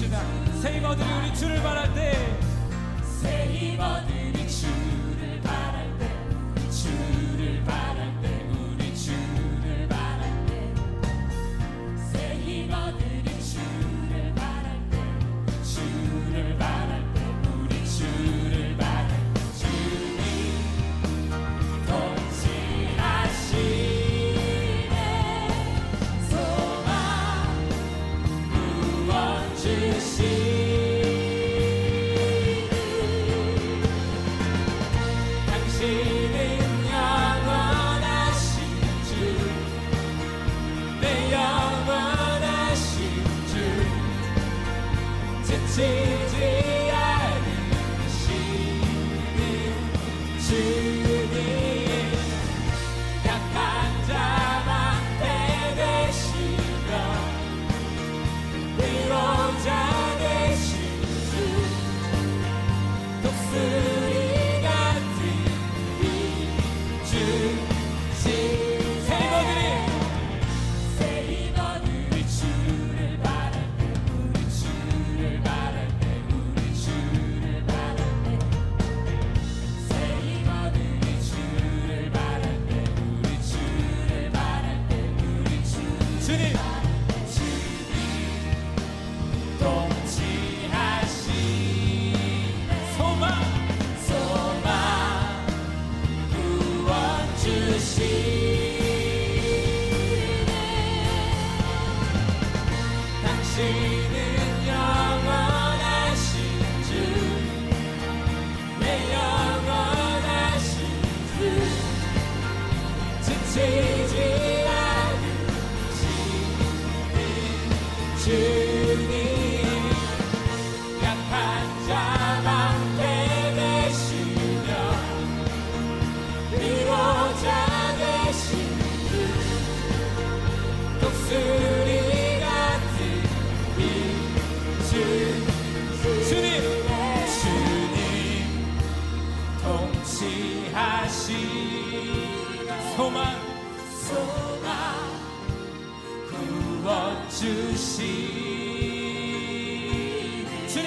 찬양하십니다. 새 힘어들이 우리 주를 바랄 때, 새 힘어들이 주를 바랄 때, 주를 바랄 때, 우리 주를 바랄 때, 새 힘어들이 주를 바랄 때, 주를 바랄 때, 우리 주를 바랄 때, 주님 통치하시네. 소망 구원 주시네. 당신은 영원하신 주, 내 영원하신 주, 지치지 않으시는 주님, 약한 자 방패 되시며 위로자 되신 주, 독수리 같은 이주 새 힘어들이 주를 바랄 때, 우리 주를 바랄 때, 우리 주를 바랄 때, 새 힘어들이 주를 바랄 때, 우리 주를 바랄 때, 우리 주님 통치하시네. 소망 구원 주시네. 당신은 영원하신 주, 내 영원하신 주, 지치지 않으시는 주님, 약한 자 방패 되시며 위로자 되신 주, 독수리 같은 이주 주님 통치하시네. 소망 구원 주시네. 주님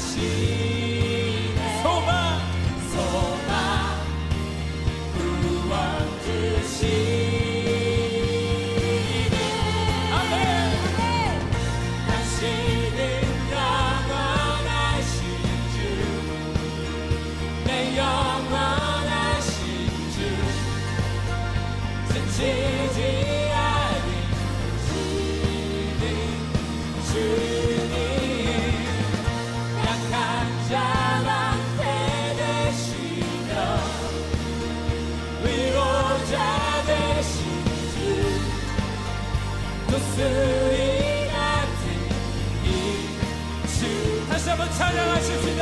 통치하시네. 소망 구원 주시네. 아멘. 당신은 영원하신 주, 내 영원하신 주, 지치지 않으시는 주님, 약한 자 방패 되시며 위로자 되신 주, 독수리 같은 이주. 다시 한번 찬양하십시다.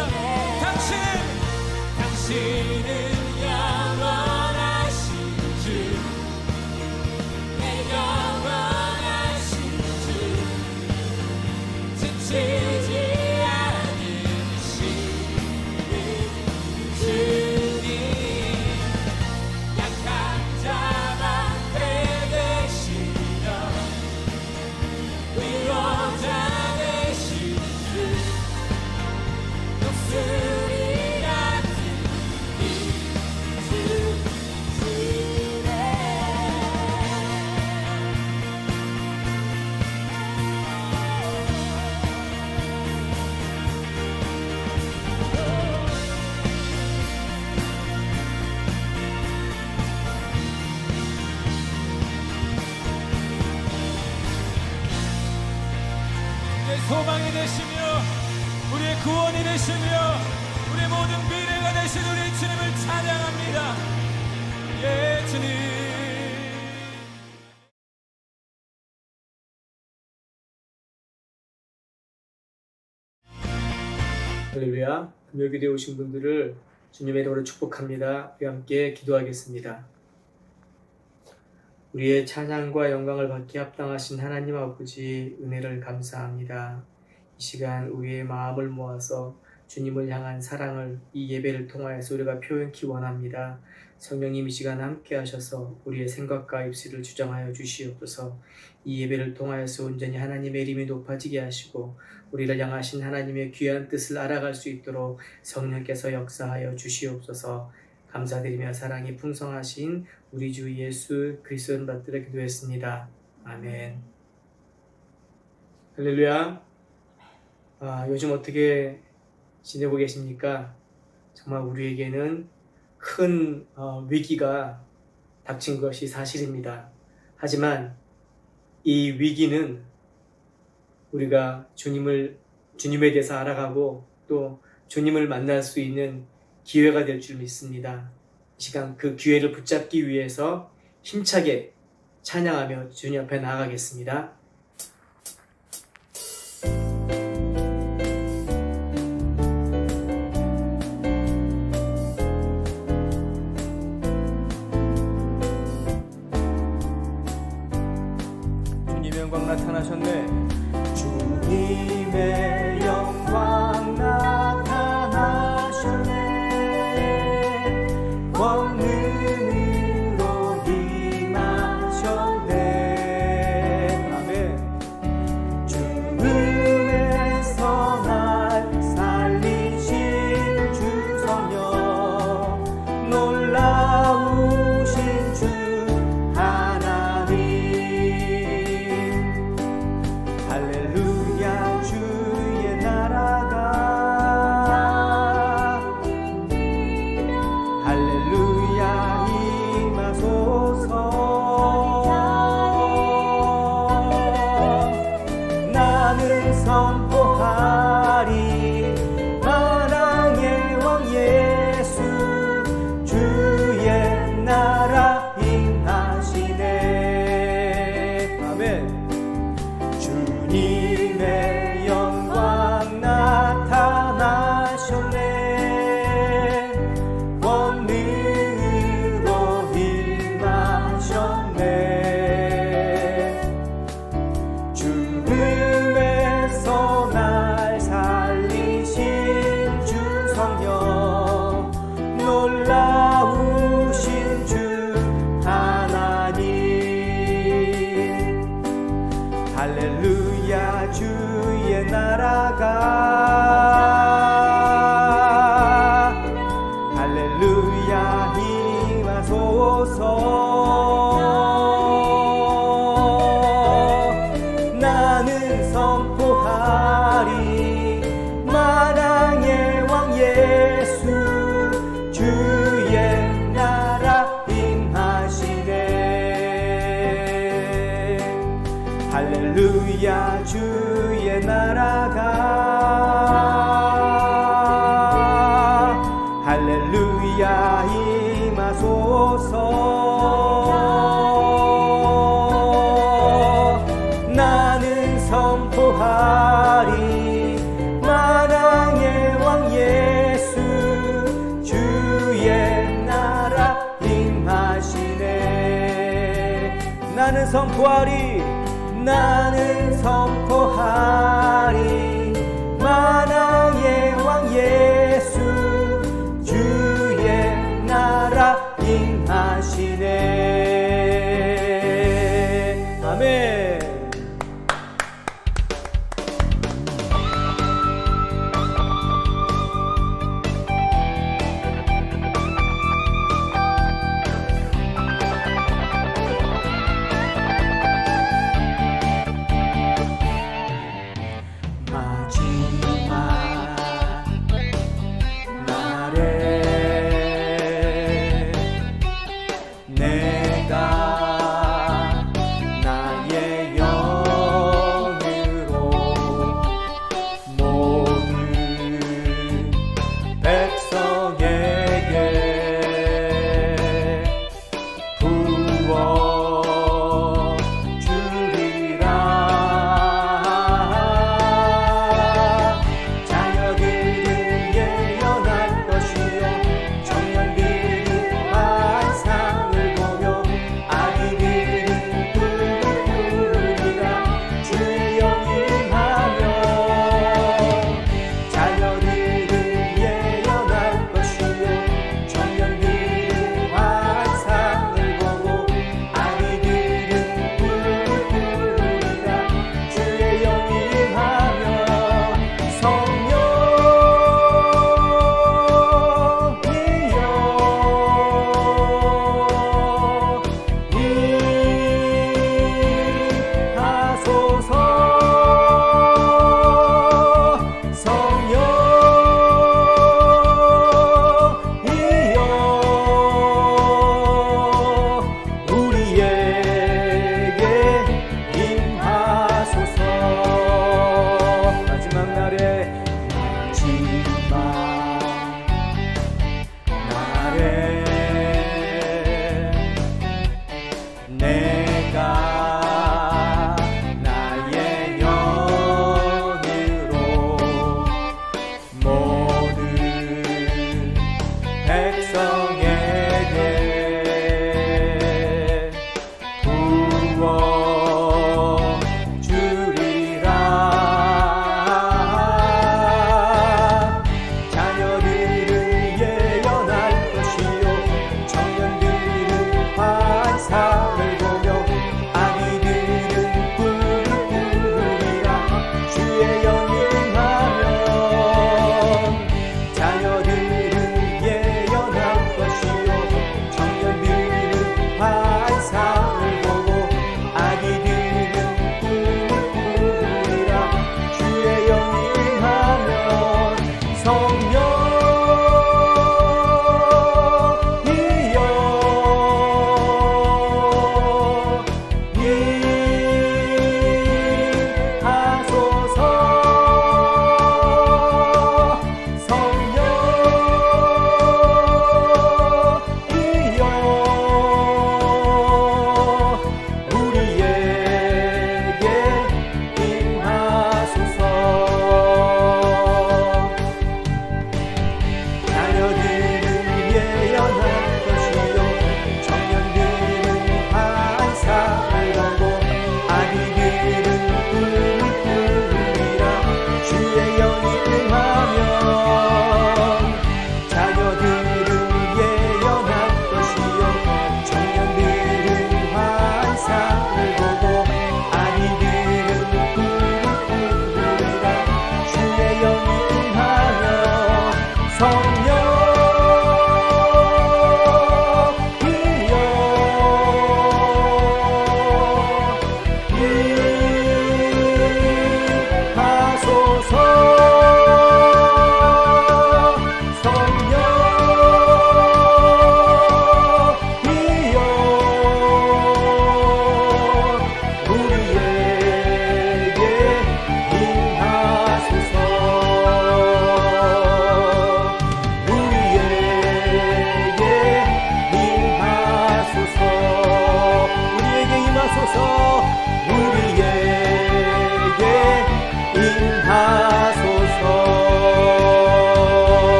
당신은 영원하신 주, 내 영원하신 주, 지치지 않으시는 주님, 약한 자 방패 되시며 위로자 되신 주, 독수리 같은 이주시네. 우리의 소망이 되시며 우리의 구원이 되시며 우리의 모든 미래가 되신 우리 주님을 찬양합니다. 예, 주님. 할렐루야. 금요일에 오신 분들을 주님의 이름으로 축복합니다. 우리 함께 기도하겠습니다. 우리의 찬양과 영광을 받기 합당하신 하나님 아버지 은혜를 감사합니다. 이 시간 우리의 마음을 모아서 주님을 향한 사랑을 이 예배를 통하여서 우리가 표현키 원합니다. 성령님 이 시간 함께 하셔서 우리의 생각과 입술을 주장하여 주시옵소서. 이 예배를 통하여서 온전히 하나님의 이름이 높아지게 하시고 우리를 향하신 하나님의 귀한 뜻을 알아갈 수 있도록 성령께서 역사하여 주시옵소서. 감사드리며 사랑이 풍성하신 우리 주 예수 그리스도를 받들어 기도했습니다. 아멘. 할렐루야. 요즘 어떻게 지내고 계십니까? 정말 우리에게는 큰 위기가 닥친 것이 사실입니다. 하지만 이 위기는 우리가 주님에 대해서 알아가고 또 주님을 만날 수 있는 기회가 될 줄 믿습니다. 이 시간 그 기회를 붙잡기 위해서 힘차게 찬양하며 주님 앞에 나아가겠습니다. 주님의 영광 나타나셨네. 주님의 영광 나타나셨네. 권능으로 임하셨네. 아멘. 죽음에서 날 살리신 주 성령, 놀라우신 주 하나님. 할렐루야 주의 나라가, 할렐루야 임하소서. 나는 선포하리 만왕의 왕 예수, 주의 나라 임하시네. 아멘. 주님의 영광 나타나셨네. 권능으로 임하셨네. 죽음에서 날 살리신 주 성령, 놀라우신 주 하나님. 할렐루야 주의 나라가, 할렐루야 임하소서. 나는 선포하리 만왕의 왕 예수, 주의 나라 임하시네. 할렐루야 주의 나라가, 할렐루야 임하소서. 나는 선포하리 만왕의 왕 예수, 주의 나라 임하시네. 나는 선포하리, 나는 선포하리 만왕의 왕 예수, 주의 나라 임하시네. 아멘.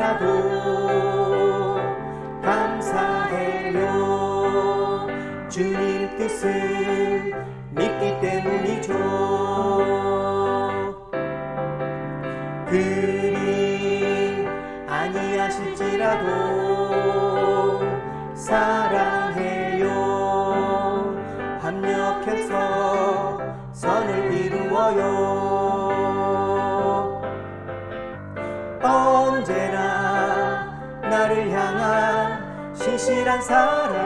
하실지라도 감사해요. 주님 뜻을 믿기 때문이죠. 그리 아니하실지라도 사랑해요. 합력해서 선을 이루어요. 언제나 나를 향한 신실한 사랑,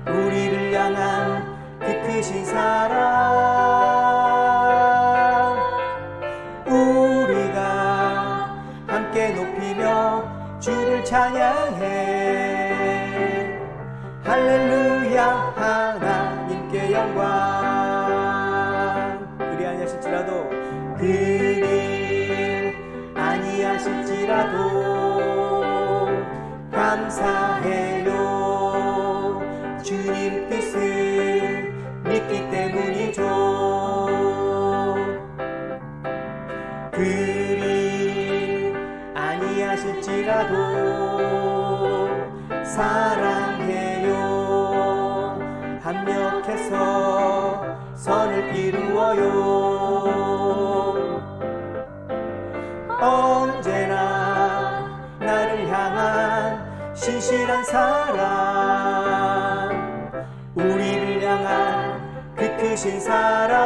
우리를 향한 그 크신 사랑, 우리가 함께 높이며 주를 찬양해. 할렐루야. 하나님께 영광. 그리 아니하실지라도 감사해요. 주님 뜻을 믿기 때문이죠. 그리 아니하실지라도 사랑해요. 합력해서 선을 이루어요. 언제나 나를 향한 신실한 사랑, 우리를 향한 그 크신 사랑,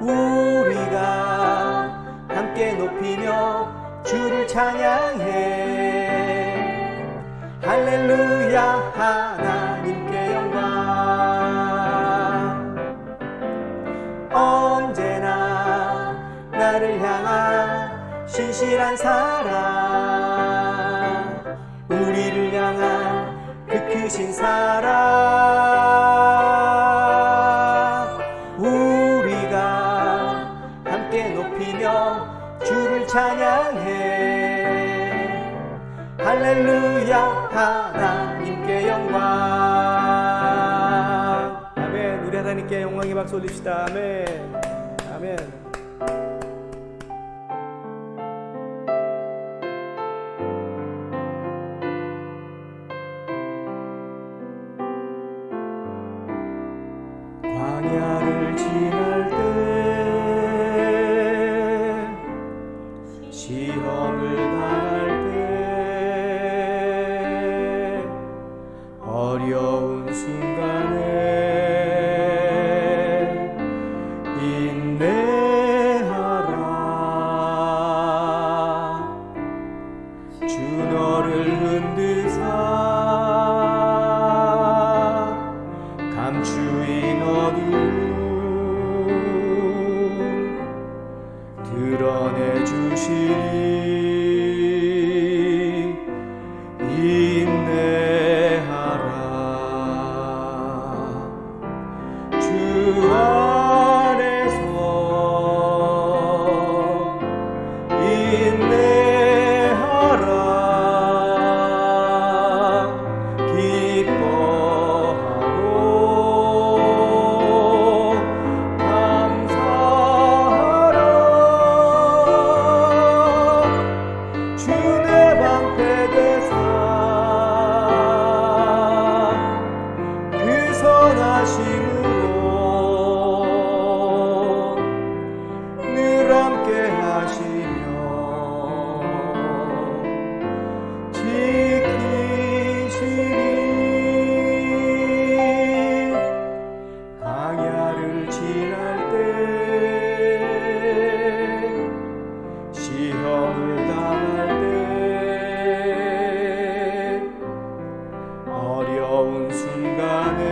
우리가 함께 높이며 주를 찬양해. 할렐루야. 하나님께 영광. 언제나 나를 향한 신실한 사랑, 우리를 향한 그 크신 사랑, 우리가 함께 높이며 주를 찬양해. 할렐루야. 하나님께 영광. 아멘. 우리 하나님께 영광의 박수 올립시다. 아멘. 아멘. 광야를 지날 때, 시험을 당할 때, 어려운 순간에 인내하라. 주 너를 흔드사 감추인 어둠 드러내 주시리. 인내하라. 주 안에서 인내하라. 기뻐하고 감사하라. 주 내 방패 되사 그 선하심으로 늘 함께 하시며 지키시리. 광야를 지날 때, 시험을 당할 때, 어려운 순간에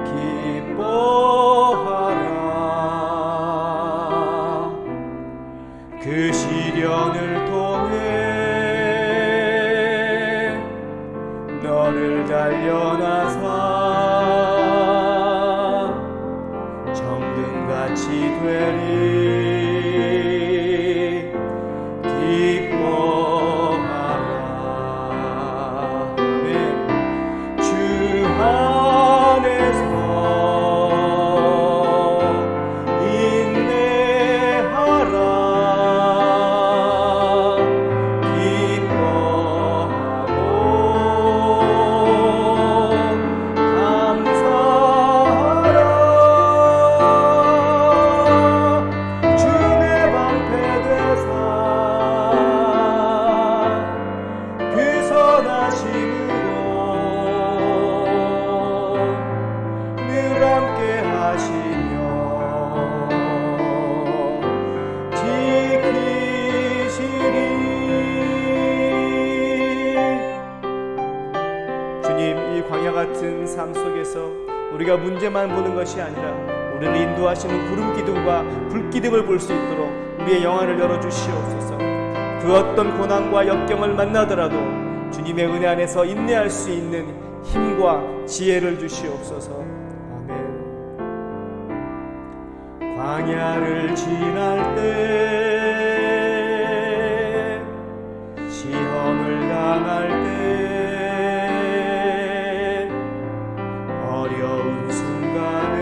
기뻐하라. 그 시련을 통해 너를 달려나사 정금같이 되리. 기뻐하라. 아멘. 주 안에서 선하심으로 늘 함께 하시며 지키시리. 주님, 이 광야 같은 삶 속에서 우리가 문제만 보는 것이 아니라 우리를 인도하시는 구름 기둥과 불 기둥을 볼 수 있도록 우리의 영안을 열어주시옵소서. 그 어떤 고난과 역경을 만나더라도 주님의 은혜 안에서 인내할 수 있는 힘과 지혜를 주시옵소서. 아멘. 광야를 지날 때, 시험을 당할 때, 어려운 순간에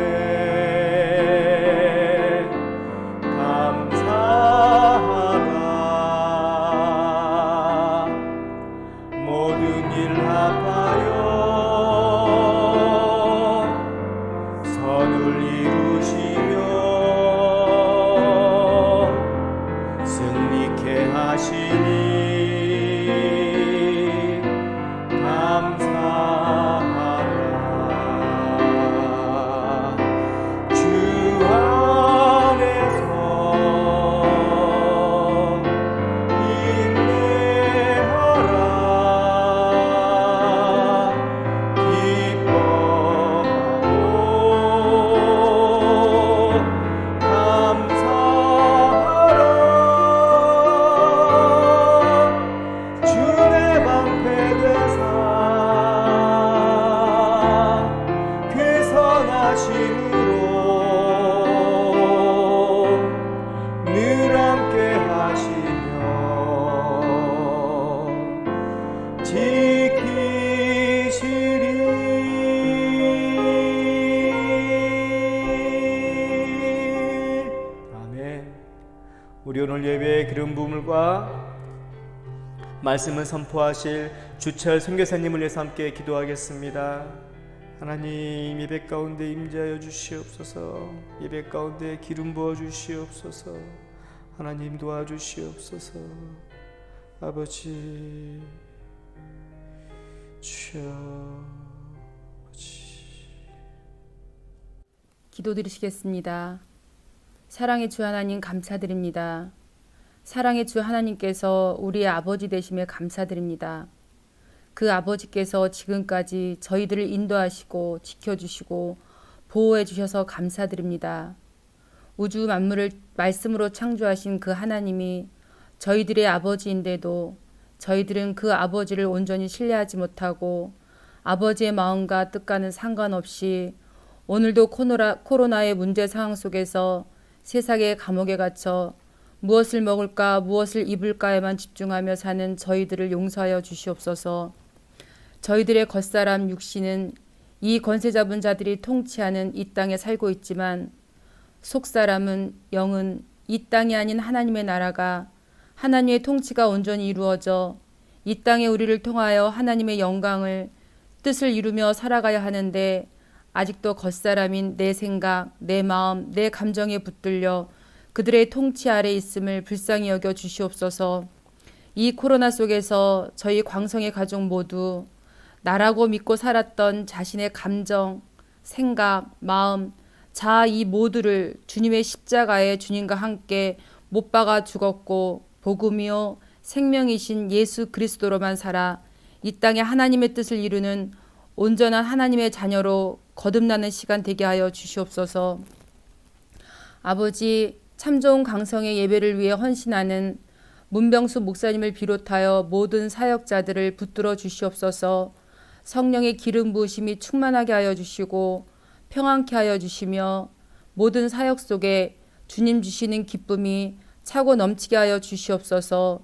감사하라. 모든 일 합하여 선을 이루시며 승리케 하시니 감사하라. 주 안에서 인내하라. 기뻐하고 감사하라. 주의 방패 되사 그 선하심으로 늘 함께 하시며 지키시리. 아멘. 우리 오늘 예배의 기름 부음과 말씀을 선포하실 주철 선교사님을 위해서 함께 기도하겠습니다. 하나님, 예배 가운데 임재하여 주시옵소서. 예배 가운데 기름 부어 주시옵소서. 하나님, 도와주시옵소서. 아버지, 주여, 아버지. 기도드리시겠습니다. 사랑의 주 하나님, 감사드립니다. 사랑의 주 하나님께서 우리의 아버지 되심에 감사드립니다. 그 아버지께서 지금까지 저희들을 인도하시고 지켜주시고 보호해 주셔서 감사드립니다. 우주 만물을 말씀으로 창조하신 그 하나님이 저희들의 아버지인데도 저희들은 그 아버지를 온전히 신뢰하지 못하고 아버지의 마음과 뜻과는 상관없이 오늘도 코로나의 문제 상황 속에서 세상의 감옥에 갇혀 무엇을 먹을까 무엇을 입을까에만 집중하며 사는 저희들을 용서하여 주시옵소서. 저희들의 겉사람 육신은 이 권세 잡은 자들이 통치하는 이 땅에 살고 있지만 속사람은 영은 이 땅이 아닌 하나님의 나라가 하나님의 통치가 온전히 이루어져 이 땅에 우리를 통하여 하나님의 영광을 뜻을 이루며 살아가야 하는데 아직도 겉사람인 내 생각, 내 마음, 내 감정에 붙들려 그들의 통치 아래 있음을 불쌍히 여겨 주시옵소서. 이 코로나 속에서 저희 광성의 가족 모두 나라고 믿고 살았던 자신의 감정, 생각, 마음, 자아 이 모두를 주님의 십자가에 주님과 함께 못 박아 죽었고 복음이요 생명이신 예수 그리스도로만 살아 이 땅에 하나님의 뜻을 이루는 온전한 하나님의 자녀로 거듭나는 시간 되게 하여 주시옵소서. 아버지, 참 좋은 강성의 예배를 위해 헌신하는 문병수 목사님을 비롯하여 모든 사역자들을 붙들어 주시옵소서. 성령의 기름 부으심이 충만하게 하여 주시고 평안케 하여 주시며 모든 사역 속에 주님 주시는 기쁨이 차고 넘치게 하여 주시옵소서.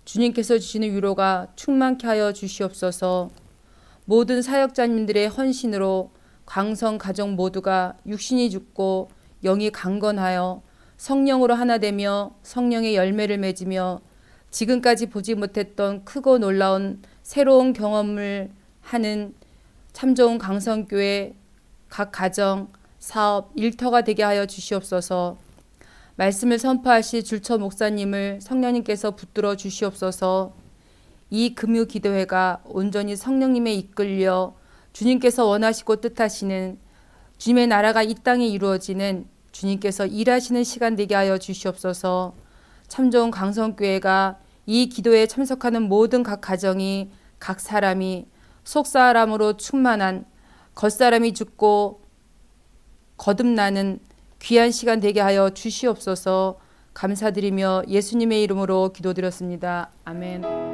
주님께서 주시는 위로가 충만케 하여 주시옵소서. 모든 사역자님들의 헌신으로 광성 가족 모두가 육신이 죽고 영이 강건하여 성령으로 하나 되며 성령의 열매를 맺으며 지금까지 보지 못했던 크고 놀라운 새로운 경험을 하는 참 좋은 강성교회 각 가정, 사업, 일터가 되게 하여 주시옵소서. 말씀을 선포하실 줄처 목사님을 성령님께서 붙들어 주시옵소서. 이 금요 기도회가 온전히 성령님에 이끌려 주님께서 원하시고 뜻하시는 주님의 나라가 이 땅에 이루어지는 주님께서 일하시는 시간 되게 하여 주시옵소서. 참 좋은 강성교회가 이 기도에 참석하는 모든 각 가정이 각 사람이 속사람으로 충만한 겉사람이 죽고 거듭나는 귀한 시간 되게 하여 주시옵소서. 감사드리며 예수님의 이름으로 기도드렸습니다. 아멘.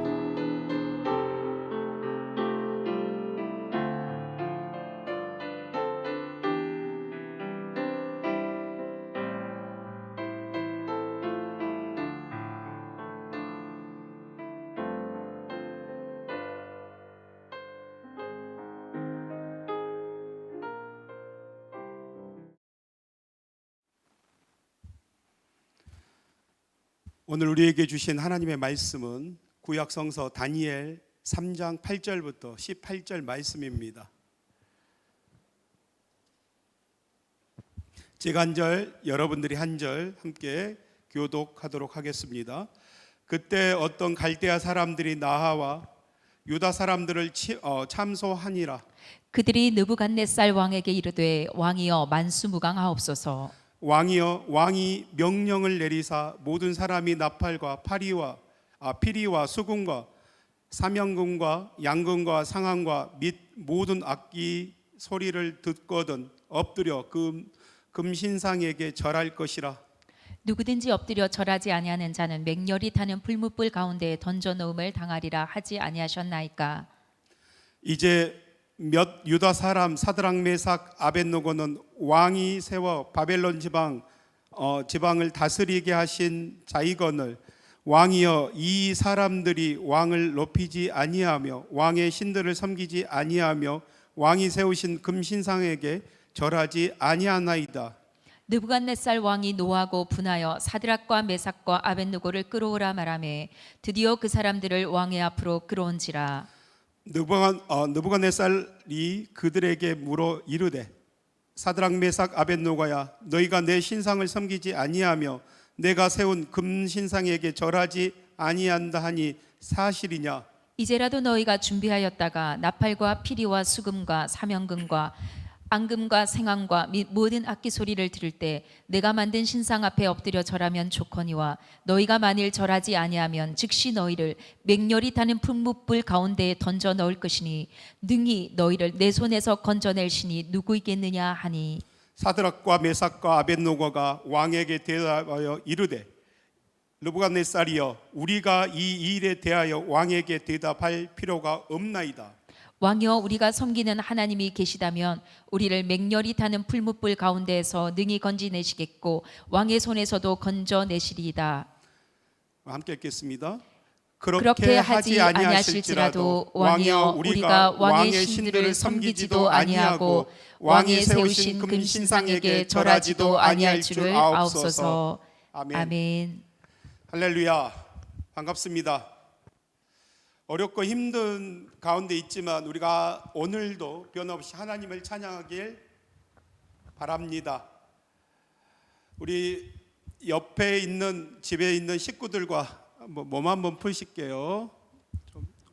오늘 우리에게 주신 하나님의 말씀은 구약성서 다니엘 3장 8절부터 18절 말씀입니다. 제가 한 절, 여러분들이 한 절 함께 교독하도록 하겠습니다. 그때 어떤 갈대아 사람들이 나하와 유다 사람들을 참소하니라. 그들이 느부갓네살 왕에게 이르되 왕이여 만수무강하옵소서. 왕이여, 왕이 명령을 내리사 모든 사람이 나팔과 피리와 수금과 사명금과 양금과 상황과 및 모든 악기 소리를 듣거든 엎드려 금신상에게 절할 것이라. 누구든지 엎드려 절하지 아니하는 자는 맹렬히 타는 풀무불 가운데에 던져 놓음을 당하리라 하지 아니하셨나이까. 이제 몇 유다 사람 사드락 메삭 아벳노고는 왕이 세워 바벨론 지방을 다스리게 하신 자이건을 왕이여, 이 사람들이 왕을 높이지 아니하며 왕의 신들을 섬기지 아니하며 왕이 세우신 금신상에게 절하지 아니하나이다. 느부갓네살 왕이 노하고 분하여 사드락과 메삭과 아벳느고를 끌어오라 말하매 드디어 그 사람들을 왕의 앞으로 끌어온지라. 느부갓네살이 그들에게 물어 이르되 사드락 메삭 아벳노고야, 너희가 내 신상을 섬기지 아니하며 내가 세운 금신상에게 절하지 아니한다 하니 사실이냐? 이제라도 너희가 준비하였다가 나팔과 피리와 수금과 사명금과 앙금과 생황과 및 모든 악기 소리를 들을 때 내가 만든 신상 앞에 엎드려 절하면 좋거니와 너희가 만일 절하지 아니하면 즉시 너희를 맹렬히 타는 풀무불 가운데에 던져 넣을 것이니 능히 너희를 내 손에서 건져낼 신이 누구이겠느냐 하니. 사드락과 메삭과 아벳노고가 왕에게 대답하여 이르되 느부갓네살이여, 우리가 이 일에 대하여 왕에게 대답할 필요가 없나이다. 왕이여, 우리가 섬기는 하나님이 계시다면 우리를 맹렬히 타는 풀무불 가운데에서 능히 건지내시겠고 왕의 손에서도 건져내시리이다. 함께 읽겠습니다. 그렇게 하지 아니하실지라도 왕이여, 우리가 왕의 신들을 섬기지도 아니하고 왕이 세우신 금신상에게 절하지도 아니할 줄을 아옵소서. 아멘. 할렐루야. 반갑습니다. 어렵고 힘든 가운데 있지만 우리가 오늘도 변함없이 하나님을 찬양하길 바랍니다. 우리 옆에 있는 집에 있는 식구들과 몸 한번 푸실게요.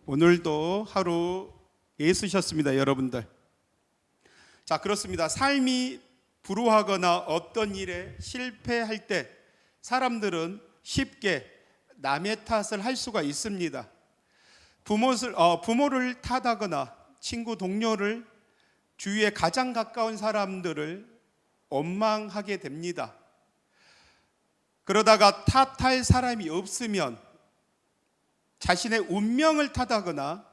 오늘도 하루 애쓰셨습니다, 여러분들. 자, 그렇습니다. 삶이 불우하거나 어떤 일에 실패할 때 사람들은 쉽게 남의 탓을 할 수가 있습니다. 부모를 탓하거나 친구, 동료를, 주위에 가장 가까운 사람들을 원망하게 됩니다. 그러다가 탓할 사람이 없으면 자신의 운명을 탓하거나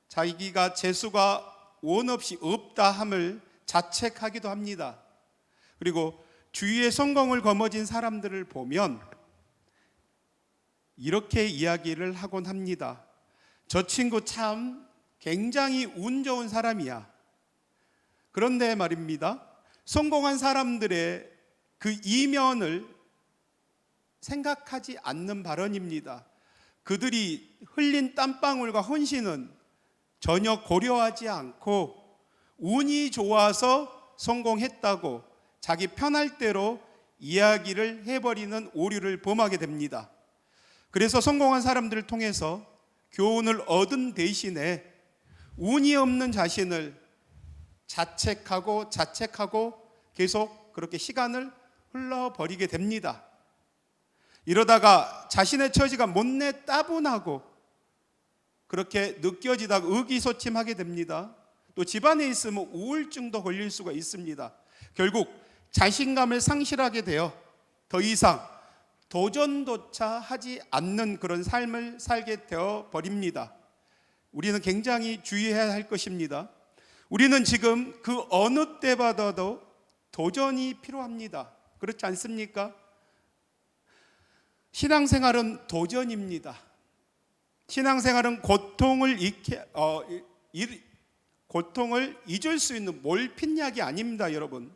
자기가 재수가 원 없이 없다 함을 자책하기도 합니다. 그리고 주위의 성공을 거머쥔 사람들을 보면 이렇게 이야기를 하곤 합니다. 저 친구 참 굉장히 운 좋은 사람이야. 그런데 말입니다, 성공한 사람들의 그 이면을 생각하지 않는 발언입니다. 그들이 흘린 땀방울과 헌신은 전혀 고려하지 않고 운이 좋아서 성공했다고 자기 편할 대로 이야기를 해버리는 오류를 범하게 됩니다. 그래서 성공한 사람들을 통해서 교훈을 얻은 대신에 운이 없는 자신을 자책하고 계속 그렇게 시간을 흘러버리게 됩니다. 이러다가 자신의 처지가 못내 따분하고 그렇게 느껴지다가 의기소침하게 됩니다. 또 집안에 있으면 우울증도 걸릴 수가 있습니다. 결국 자신감을 상실하게 되어 더 이상 도전조차 하지 않는 그런 삶을 살게 되어 버립니다. 우리는 굉장히 주의해야 할 것입니다. 우리는 지금 그 어느 때보다도 도전이 필요합니다. 그렇지 않습니까? 신앙생활은 도전입니다. 신앙생활은 고통을 잊을 수 있는 몰핀약이 아닙니다, 여러분.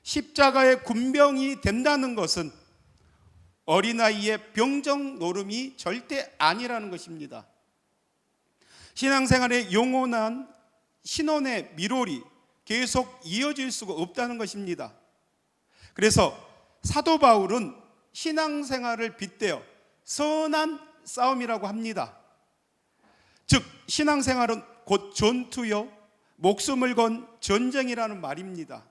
십자가의 군병이 된다는 것은 어린아이의 병정 노름이 절대 아니라는 것입니다. 신앙생활의 영원한 신원의 미롤이 계속 이어질 수가 없다는 것입니다. 그래서 사도 바울은 신앙생활을 빗대어 선한 싸움이라고 합니다. 즉 신앙생활은 곧 전투요 목숨을 건 전쟁이라는 말입니다.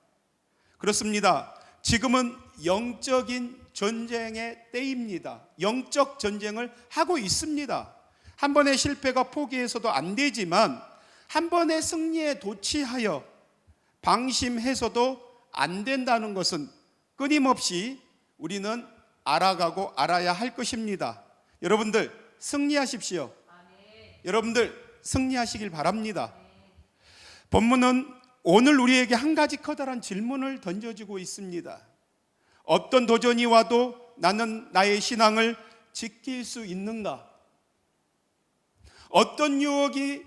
그렇습니다. 지금은 영적인 전쟁의 때입니다. 영적 전쟁을 하고 있습니다. 한 번의 실패가 포기해서도 안 되지만 한 번의 승리에 도취하여 방심해서도 안 된다는 것은 끊임없이 우리는 알아가고 알아야 할 것입니다. 여러분들 승리하십시오. 여러분들 승리하시길 바랍니다. 본문은 오늘 우리에게 한 가지 커다란 질문을 던져주고 있습니다. 어떤 도전이 와도 나는 나의 신앙을 지킬 수 있는가? 어떤 유혹이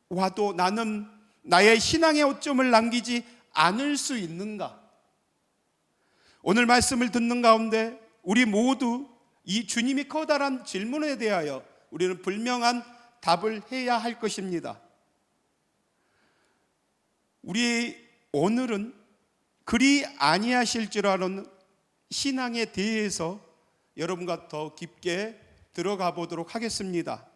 와도 나는 나의 신앙의 오점을 남기지 않을 수 있는가? 오늘 말씀을 듣는 가운데 우리 모두 이 주님이 커다란 질문에 대하여 우리는 분명한 답을 해야 할 것입니다. 우리 오늘은 그리 아니하실 줄 아는 신앙에 대해서 여러분과 더 깊게 들어가 보도록 하겠습니다.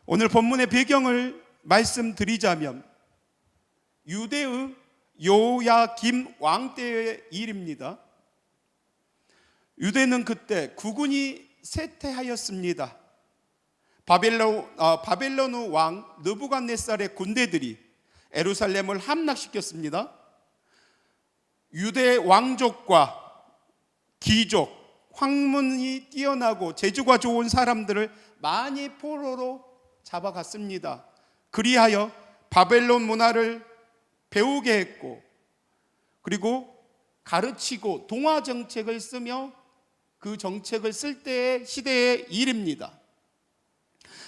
오늘 본문의 배경을 말씀드리자면 유대의 요야김 왕 때의 일입니다. 유대는 그때 국군이 쇠퇴하였습니다. 바벨론 왕 느부갓네살의 군대들이 예루살렘을 함락시켰습니다. 유대 왕족과 귀족, 학문이 뛰어나고 재주가 좋은 사람들을 많이 포로로 잡아갔습니다. 그리하여 바벨론 문화를 배우게 했고 그리고 가르치고 동화 정책을 쓰며 그 정책을 쓸 때의 시대의 일입니다.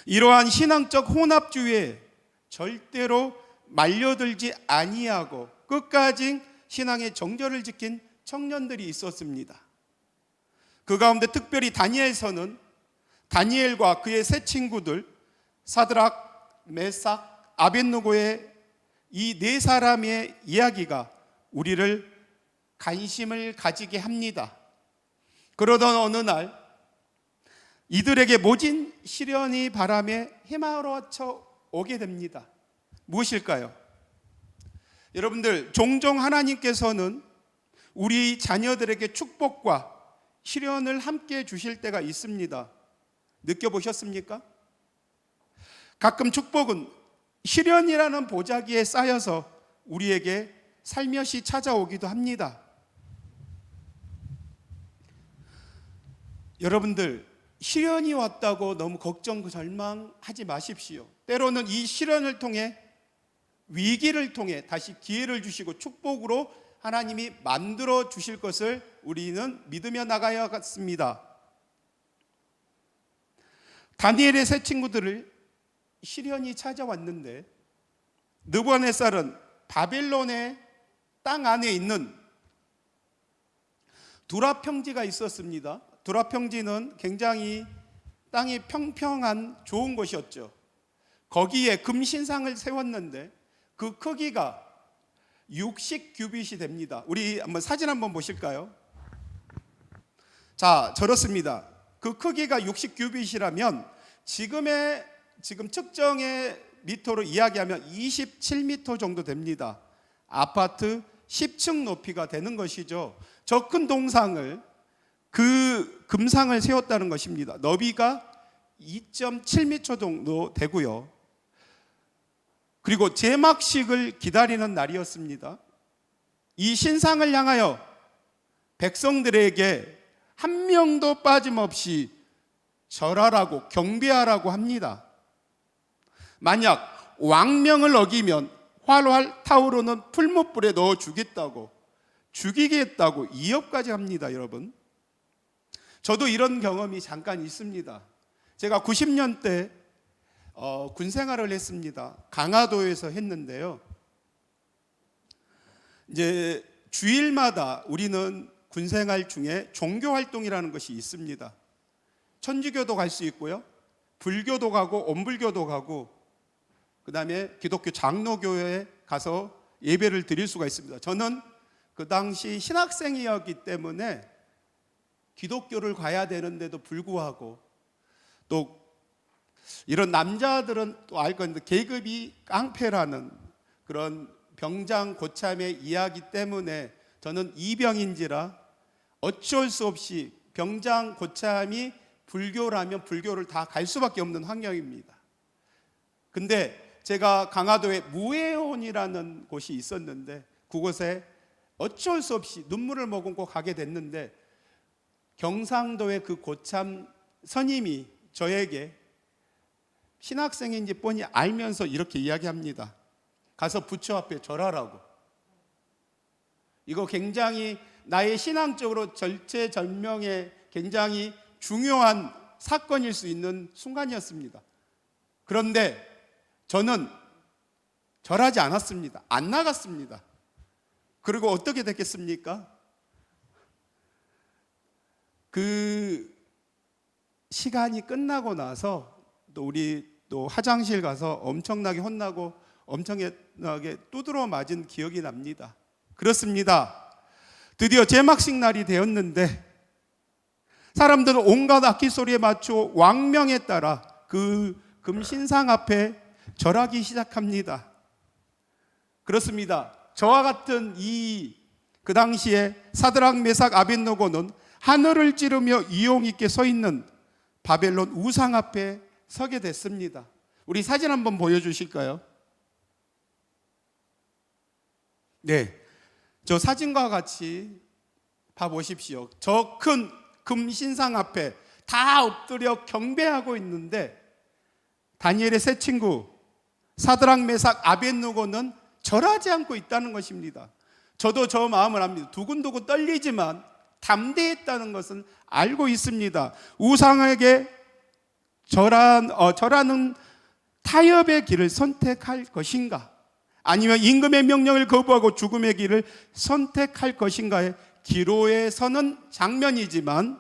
이러한 신앙적 혼합주의에 절대로 말려들지 아니하고 끝까지 신앙의 정절을 지킨 청년들이 있었습니다. 그 가운데 특별히 다니엘서는 다니엘과 그의 세 친구들 사드락, 메삭, 아벳느고의 이 네 사람의 이야기가 우리를 관심을 가지게 합니다. 그러던 어느 날 이들에게 모진 시련이 바람에 휘몰아쳐 오게 됩니다. 무엇일까요? 여러분들, 종종 하나님께서는 우리 자녀들에게 축복과 시련을 함께 주실 때가 있습니다. 느껴보셨습니까? 가끔 축복은 시련이라는 보자기에 쌓여서 우리에게 살며시 찾아오기도 합니다. 여러분들, 시련이 왔다고 너무 걱정, 절망하지 마십시오. 때로는 이 시련을 통해, 위기를 통해 다시 기회를 주시고 축복으로 하나님이 만들어 주실 것을 우리는 믿으며 나가야겠습니다. 다니엘의 세 친구들을 시련이 찾아왔는데 느부갓네살은 바벨론의 땅 안에 있는 두라 평지가 있었습니다. 두라 평지는 굉장히 땅이 평평한 좋은 곳이었죠. 거기에 금신상을 세웠는데 그 크기가 60규빗이 됩니다. 우리 한번 사진 한번 보실까요? 자, 저렇습니다. 그 크기가 60규빗이라면 지금 측정의 미터로 이야기하면 27m 정도 됩니다. 아파트 10층 높이가 되는 것이죠. 저 큰 동상을, 그 금상을 세웠다는 것입니다. 너비가 2.7m 정도 되고요. 그리고 제막식을 기다리는 날이었습니다. 이 신상을 향하여 백성들에게 한 명도 빠짐없이 절하라고 경배하라고 합니다. 만약 왕명을 어기면 활활 타오르는 풀무불에 넣어 죽이겠다고 이업까지 합니다. 여러분, 저도 이런 경험이 잠깐 있습니다. 제가 90년대 군 생활을 했습니다. 강화도에서 했는데요. 이제 주일마다 우리는 군 생활 중에 종교 활동이라는 것이 있습니다. 천주교도 갈 수 있고요, 불교도 가고 온불교도 가고, 그 다음에 기독교 장로교회에 가서 예배를 드릴 수가 있습니다. 저는 그 당시 신학생이었기 때문에 기독교를 가야 되는데도 불구하고, 또 이런 남자들은 또 알 건데 계급이 깡패라는 그런 병장 고참의 이야기 때문에 저는 이병인지라 어쩔 수 없이 병장 고참이 불교라면 불교를 다 갈 수밖에 없는 환경입니다. 근데 제가 강화도에 무예원이라는 곳이 있었는데 그곳에 어쩔 수 없이 눈물을 머금고 가게 됐는데, 경상도의 그 고참 선임이 저에게 신학생인지 뻔히 알면서 이렇게 이야기합니다. 가서 부처 앞에 절하라고. 이거 굉장히 나의 신앙적으로 절체절명의 굉장히 중요한 사건일 수 있는 순간이었습니다. 그런데 저는 절하지 않았습니다. 안 나갔습니다. 그리고 어떻게 됐겠습니까? 그 시간이 끝나고 나서 우리 화장실 가서 엄청나게 혼나고 엄청나게 두드러 맞은 기억이 납니다. 그렇습니다. 드디어 제막식 날이 되었는데 사람들은 온갖 악기 소리에 맞춰 왕명에 따라 그 금신상 앞에 절하기 시작합니다. 그렇습니다. 저와 같은 그 당시에 사드락 메삭 아벳노고는 하늘을 찌르며 이용 있게 서 있는 바벨론 우상 앞에 서게 됐습니다. 우리 사진 한번 보여주실까요? 네, 저 사진과 같이 봐보십시오. 저 큰 금신상 앞에 다 엎드려 경배하고 있는데 다니엘의 세 친구 사드락 메삭 아벳노고는 절하지 않고 있다는 것입니다. 저도 저 마음을 압니다. 두근두근 떨리지만 담대했다는 것은 알고 있습니다. 우상에게 절하는 타협의 길을 선택할 것인가, 아니면 임금의 명령을 거부하고 죽음의 길을 선택할 것인가의 기로에 서는 장면이지만,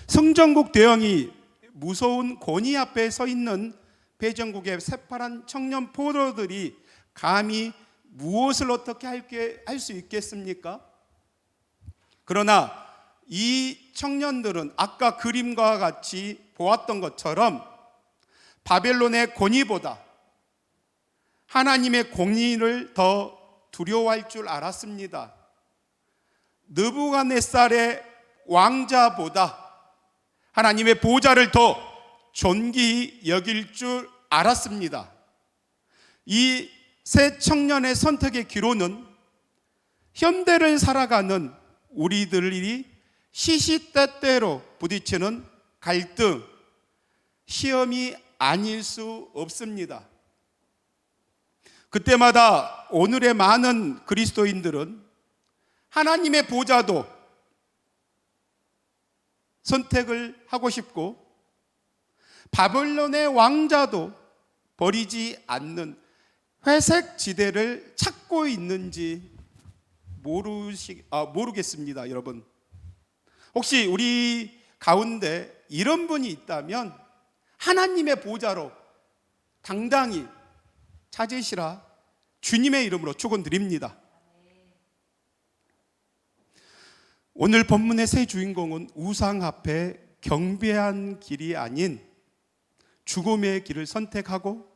성전국 대왕이 무서운 권위 앞에 서 있는 배정국의 새파란 청년 포로들이 감히 무엇을 어떻게 할 수 있겠습니까? 그러나 이 청년들은 아까 그림과 같이 보았던 것처럼 바벨론의 권위보다 하나님의 공의를 더 두려워할 줄 알았습니다. 느부갓네살의 왕자보다 하나님의 보좌를 더 존귀히 여길 줄 알았습니다. 이 세 청년의 선택의 기로는 현대를 살아가는 우리들이 시시때때로 부딪히는 갈등, 시험이 아닐 수 없습니다. 그때마다 오늘의 많은 그리스도인들은 하나님의 보좌도 선택을 하고 싶고 바벨론의 왕자도 버리지 않는 회색 지대를 찾고 있는지 모르겠습니다. 여러분, 혹시 우리 가운데 이런 분이 있다면 하나님의 보좌로 당당히 찾으시라 주님의 이름으로 축원드립니다. 오늘 본문의 세 주인공은 우상 앞에 경배한 길이 아닌 죽음의 길을 선택하고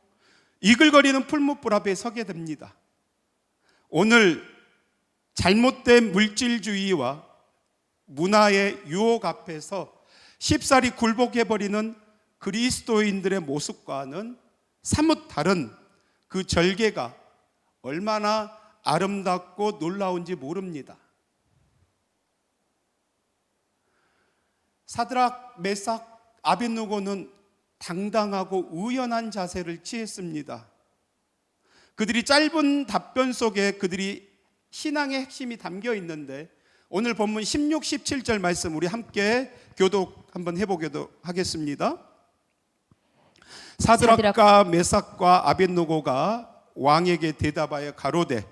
이글거리는 풀무불 앞에 서게 됩니다. 오늘 잘못된 물질주의와 문화의 유혹 앞에서 쉽사리 굴복해버리는 그리스도인들의 모습과는 사뭇 다른 그 절개가 얼마나 아름답고 놀라운지 모릅니다. 사드락, 메삭, 아벳느고는 당당하고 의연한 자세를 취했습니다. 그들이 짧은 답변 속에 그들이 신앙의 핵심이 담겨 있는데 오늘 본문 16, 17절 말씀 우리 함께 교독 한번 해보기도 하겠습니다. 사드락과 메삭과 아벳느고가 왕에게 대답하여 가로되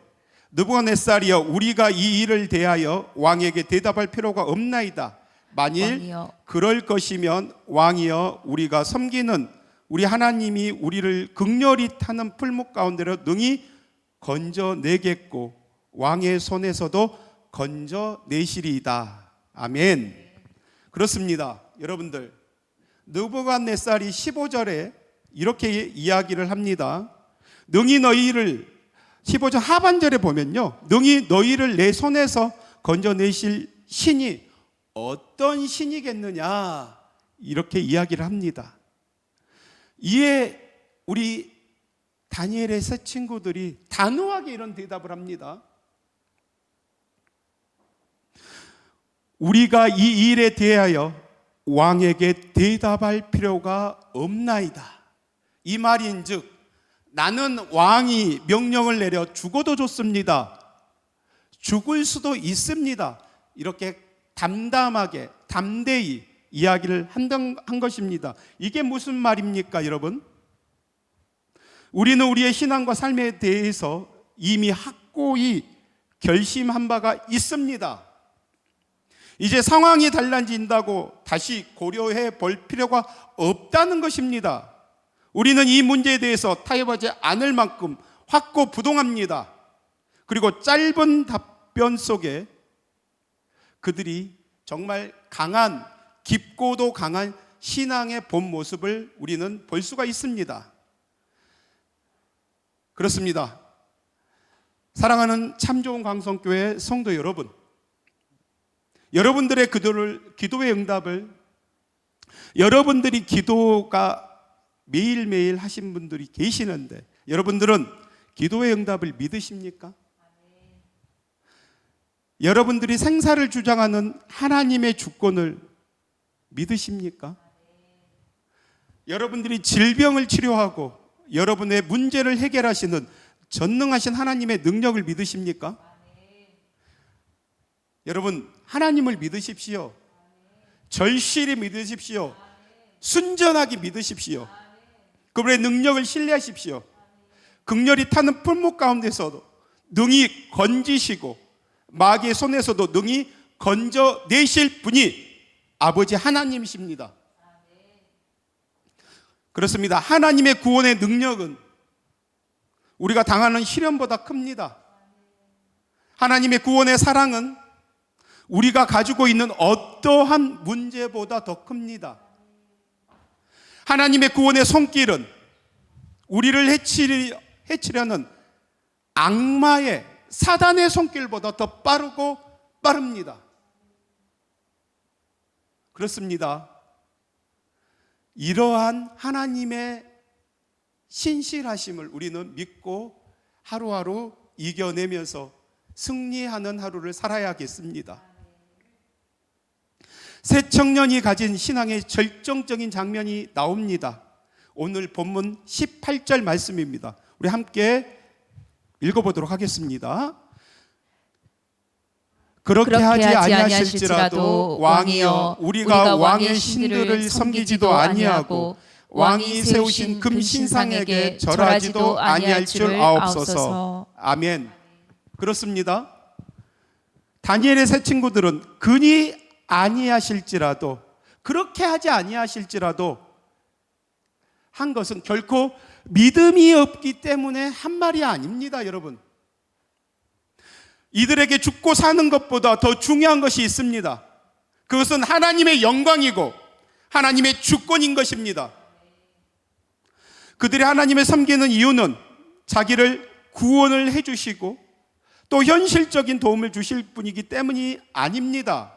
느부갓네살이여 우리가 이 일을 대하여 왕에게 대답할 필요가 없나이다. 만일 왕이여. 그럴 것이면 왕이여 우리가 섬기는 우리 하나님이 우리를 극렬히 타는 풀무 가운데로 능히 건져내겠고 왕의 손에서도 건져내시리이다. 아멘. 그렇습니다. 여러분들 느부갓네살이 15절에 이렇게 이야기를 합니다. 능히 너희를 15절 하반절에 보면요, 능히 너희를 내 손에서 건져내실 신이 어떤 신이겠느냐 이렇게 이야기를 합니다. 이에 우리 다니엘의 세 친구들이 단호하게 이런 대답을 합니다. 우리가 이 일에 대하여 왕에게 대답할 필요가 없나이다. 이 말인즉 나는 왕이 명령을 내려 죽어도 좋습니다. 죽을 수도 있습니다. 이렇게 담담하게 담대히 이야기를 한 것입니다. 이게 무슨 말입니까, 여러분? 우리는 우리의 신앙과 삶에 대해서 이미 확고히 결심한 바가 있습니다. 이제 상황이 달라진다고 다시 고려해 볼 필요가 없다는 것입니다. 우리는 이 문제에 대해서 타협하지 않을 만큼 확고부동합니다. 그리고 짧은 답변 속에 그들이 정말 강한, 깊고도 강한 신앙의 본 모습을 우리는 볼 수가 있습니다. 그렇습니다. 사랑하는 참 좋은 광성교회 성도 여러분, 여러분들의 기도의 응답을 여러분들이 기도가 매일매일 하신 분들이 계시는데 여러분들은 기도의 응답을 믿으십니까? 여러분들이 생사를 주장하는 하나님의 주권을 믿으십니까? 여러분들이 질병을 치료하고 여러분의 문제를 해결하시는 전능하신 하나님의 능력을 믿으십니까? 여러분, 하나님을 믿으십시오. 절실히 믿으십시오. 순전하게 믿으십시오. 그분의 능력을 신뢰하십시오. 극렬히 타는 풀무 가운데서도 능히 건지시고 마귀의 손에서도 능히 건져내실 분이 아버지 하나님이십니다. 그렇습니다. 하나님의 구원의 능력은 우리가 당하는 시련보다 큽니다. 하나님의 구원의 사랑은 우리가 가지고 있는 어떠한 문제보다 더 큽니다. 하나님의 구원의 손길은 우리를 해치려는 악마의 사단의 손길보다 더 빠르고 빠릅니다. 그렇습니다. 이러한 하나님의 신실하심을 우리는 믿고 하루하루 이겨내면서 승리하는 하루를 살아야겠습니다. 새 청년이 가진 신앙의 절정적인 장면이 나옵니다. 오늘 본문 18절 말씀입니다. 우리 함께 읽어보도록 하겠습니다. 그렇게 하지 아니하실지라도 왕이여 우리가 왕의 신들을 섬기지도 아니하고 왕이 세우신 금신상에게 절하지도 아니할 줄 아옵소서. 아멘. 그렇습니다. 다니엘의 세 친구들은 근이 아니하실지라도, 그렇게 하지 아니하실지라도 한 것은 결코 믿음이 없기 때문에 한 말이 아닙니다. 여러분, 이들에게 죽고 사는 것보다 더 중요한 것이 있습니다. 그것은 하나님의 영광이고 하나님의 주권인 것입니다. 그들이 하나님을 섬기는 이유는 자기를 구원을 해주시고 또 현실적인 도움을 주실 분이기 때문이 아닙니다.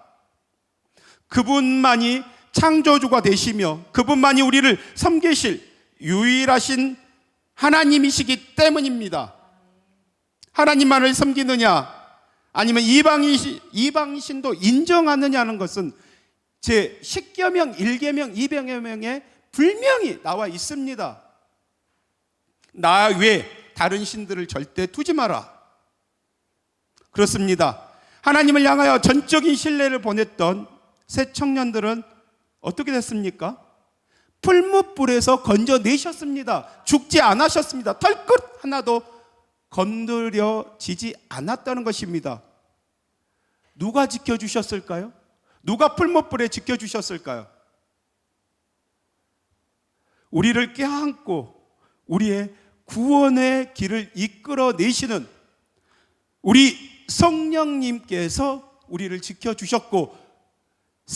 그분만이 창조주가 되시며 그분만이 우리를 섬기실 유일하신 하나님이시기 때문입니다. 하나님만을 섬기느냐 아니면 이방신도 인정하느냐는 것은 제 10계명, 1계명, 2계명에 분명히 나와 있습니다. 나 외에 다른 신들을 절대 두지 마라. 그렇습니다. 하나님을 향하여 전적인 신뢰를 보냈던 새 청년들은 어떻게 됐습니까? 풀무불에서 건져내셨습니다. 죽지 않으셨습니다. 털끝 하나도 건드려지지 않았다는 것입니다. 누가 지켜주셨을까요? 누가 풀무불에 지켜주셨을까요? 우리를 껴안고 우리의 구원의 길을 이끌어내시는 우리 성령님께서 우리를 지켜주셨고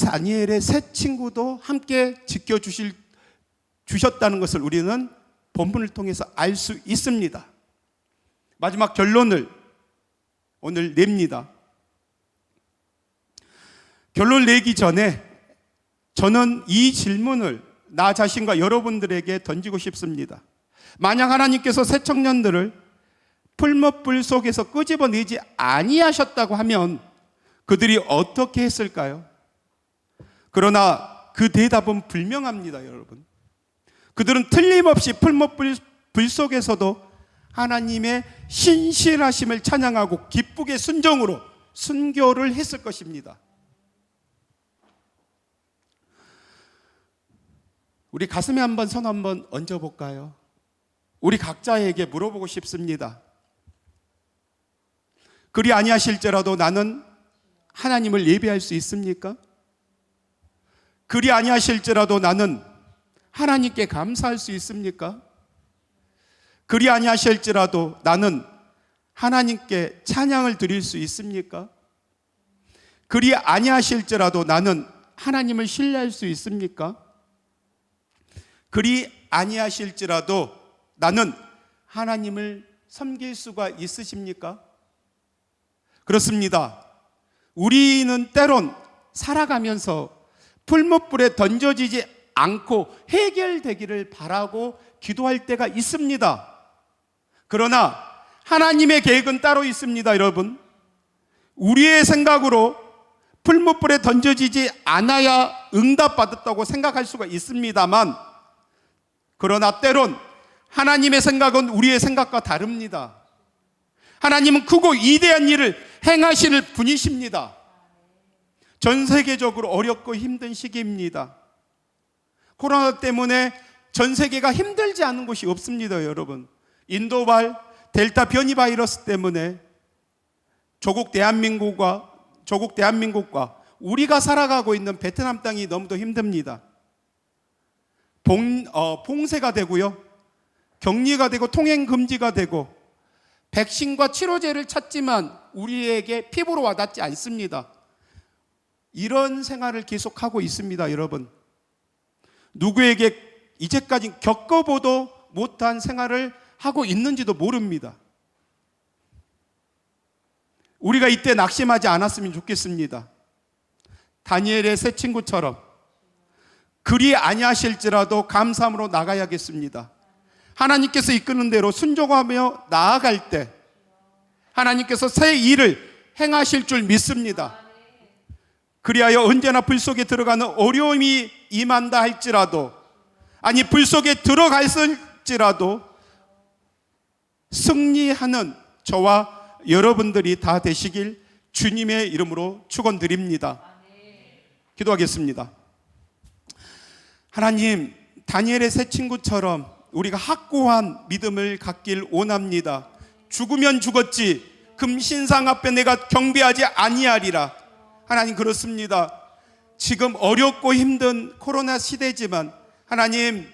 다니엘의 세 친구도 함께 지켜주셨다는 것을 우리는 본문을 통해서 알 수 있습니다. 마지막 결론을 오늘 냅니다. 결론 내기 전에 저는 이 질문을 나 자신과 여러분들에게 던지고 싶습니다. 만약 하나님께서 새 청년들을 풀무불 속에서 끄집어내지 아니하셨다고 하면 그들이 어떻게 했을까요? 그러나 그 대답은 불명합니다, 여러분. 그들은 틀림없이 풀무불 속에서도 하나님의 신실하심을 찬양하고 기쁘게 순종으로 순교를 했을 것입니다. 우리 가슴에 한번 손 한번 얹어볼까요? 우리 각자에게 물어보고 싶습니다. 그리 아니하실지라도 나는 하나님을 예배할 수 있습니까? 그리 아니하실지라도 나는 하나님께 감사할 수 있습니까? 그리 아니하실지라도 나는 하나님께 찬양을 드릴 수 있습니까? 그리 아니하실지라도 나는 하나님을 신뢰할 수 있습니까? 그리 아니하실지라도 나는 하나님을 섬길 수가 있으십니까? 그렇습니다. 우리는 때론 살아가면서 풀무불에 던져지지 않고 해결되기를 바라고 기도할 때가 있습니다. 그러나 하나님의 계획은 따로 있습니다, 여러분. 우리의 생각으로 풀무불에 던져지지 않아야 응답받았다고 생각할 수가 있습니다만, 그러나 때론 하나님의 생각은 우리의 생각과 다릅니다. 하나님은 크고 위대한 일을 행하실 분이십니다. 전 세계적으로 어렵고 힘든 시기입니다. 코로나 때문에 전 세계가 힘들지 않은 곳이 없습니다, 여러분. 인도발 델타 변이 바이러스 때문에 조국 대한민국과 우리가 살아가고 있는 베트남 땅이 너무도 힘듭니다. 봉쇄가 되고요, 격리가 되고 통행 금지가 되고 백신과 치료제를 찾지만 우리에게 피부로 와닿지 않습니다. 이런 생활을 계속하고 있습니다, 여러분. 누구에게 이제까지 겪어보도 못한 생활을 하고 있는지도 모릅니다. 우리가 이때 낙심하지 않았으면 좋겠습니다. 다니엘의 세 친구처럼 그리 아니하실지라도 감사함으로 나가야겠습니다. 하나님께서 이끄는 대로 순종하며 나아갈 때 하나님께서 새 일을 행하실 줄 믿습니다. 그리하여 언제나 불 속에 들어가는 어려움이 임한다 할지라도, 아니 불 속에 들어갔을지라도 승리하는 저와 여러분들이 다 되시길 주님의 이름으로 축원드립니다. 기도하겠습니다. 하나님, 다니엘의 세 친구처럼 우리가 확고한 믿음을 갖길 원합니다. 죽으면 죽었지 금신상 앞에 내가 경배하지 아니하리라. 하나님, 그렇습니다. 지금 어렵고 힘든 코로나 시대지만 하나님,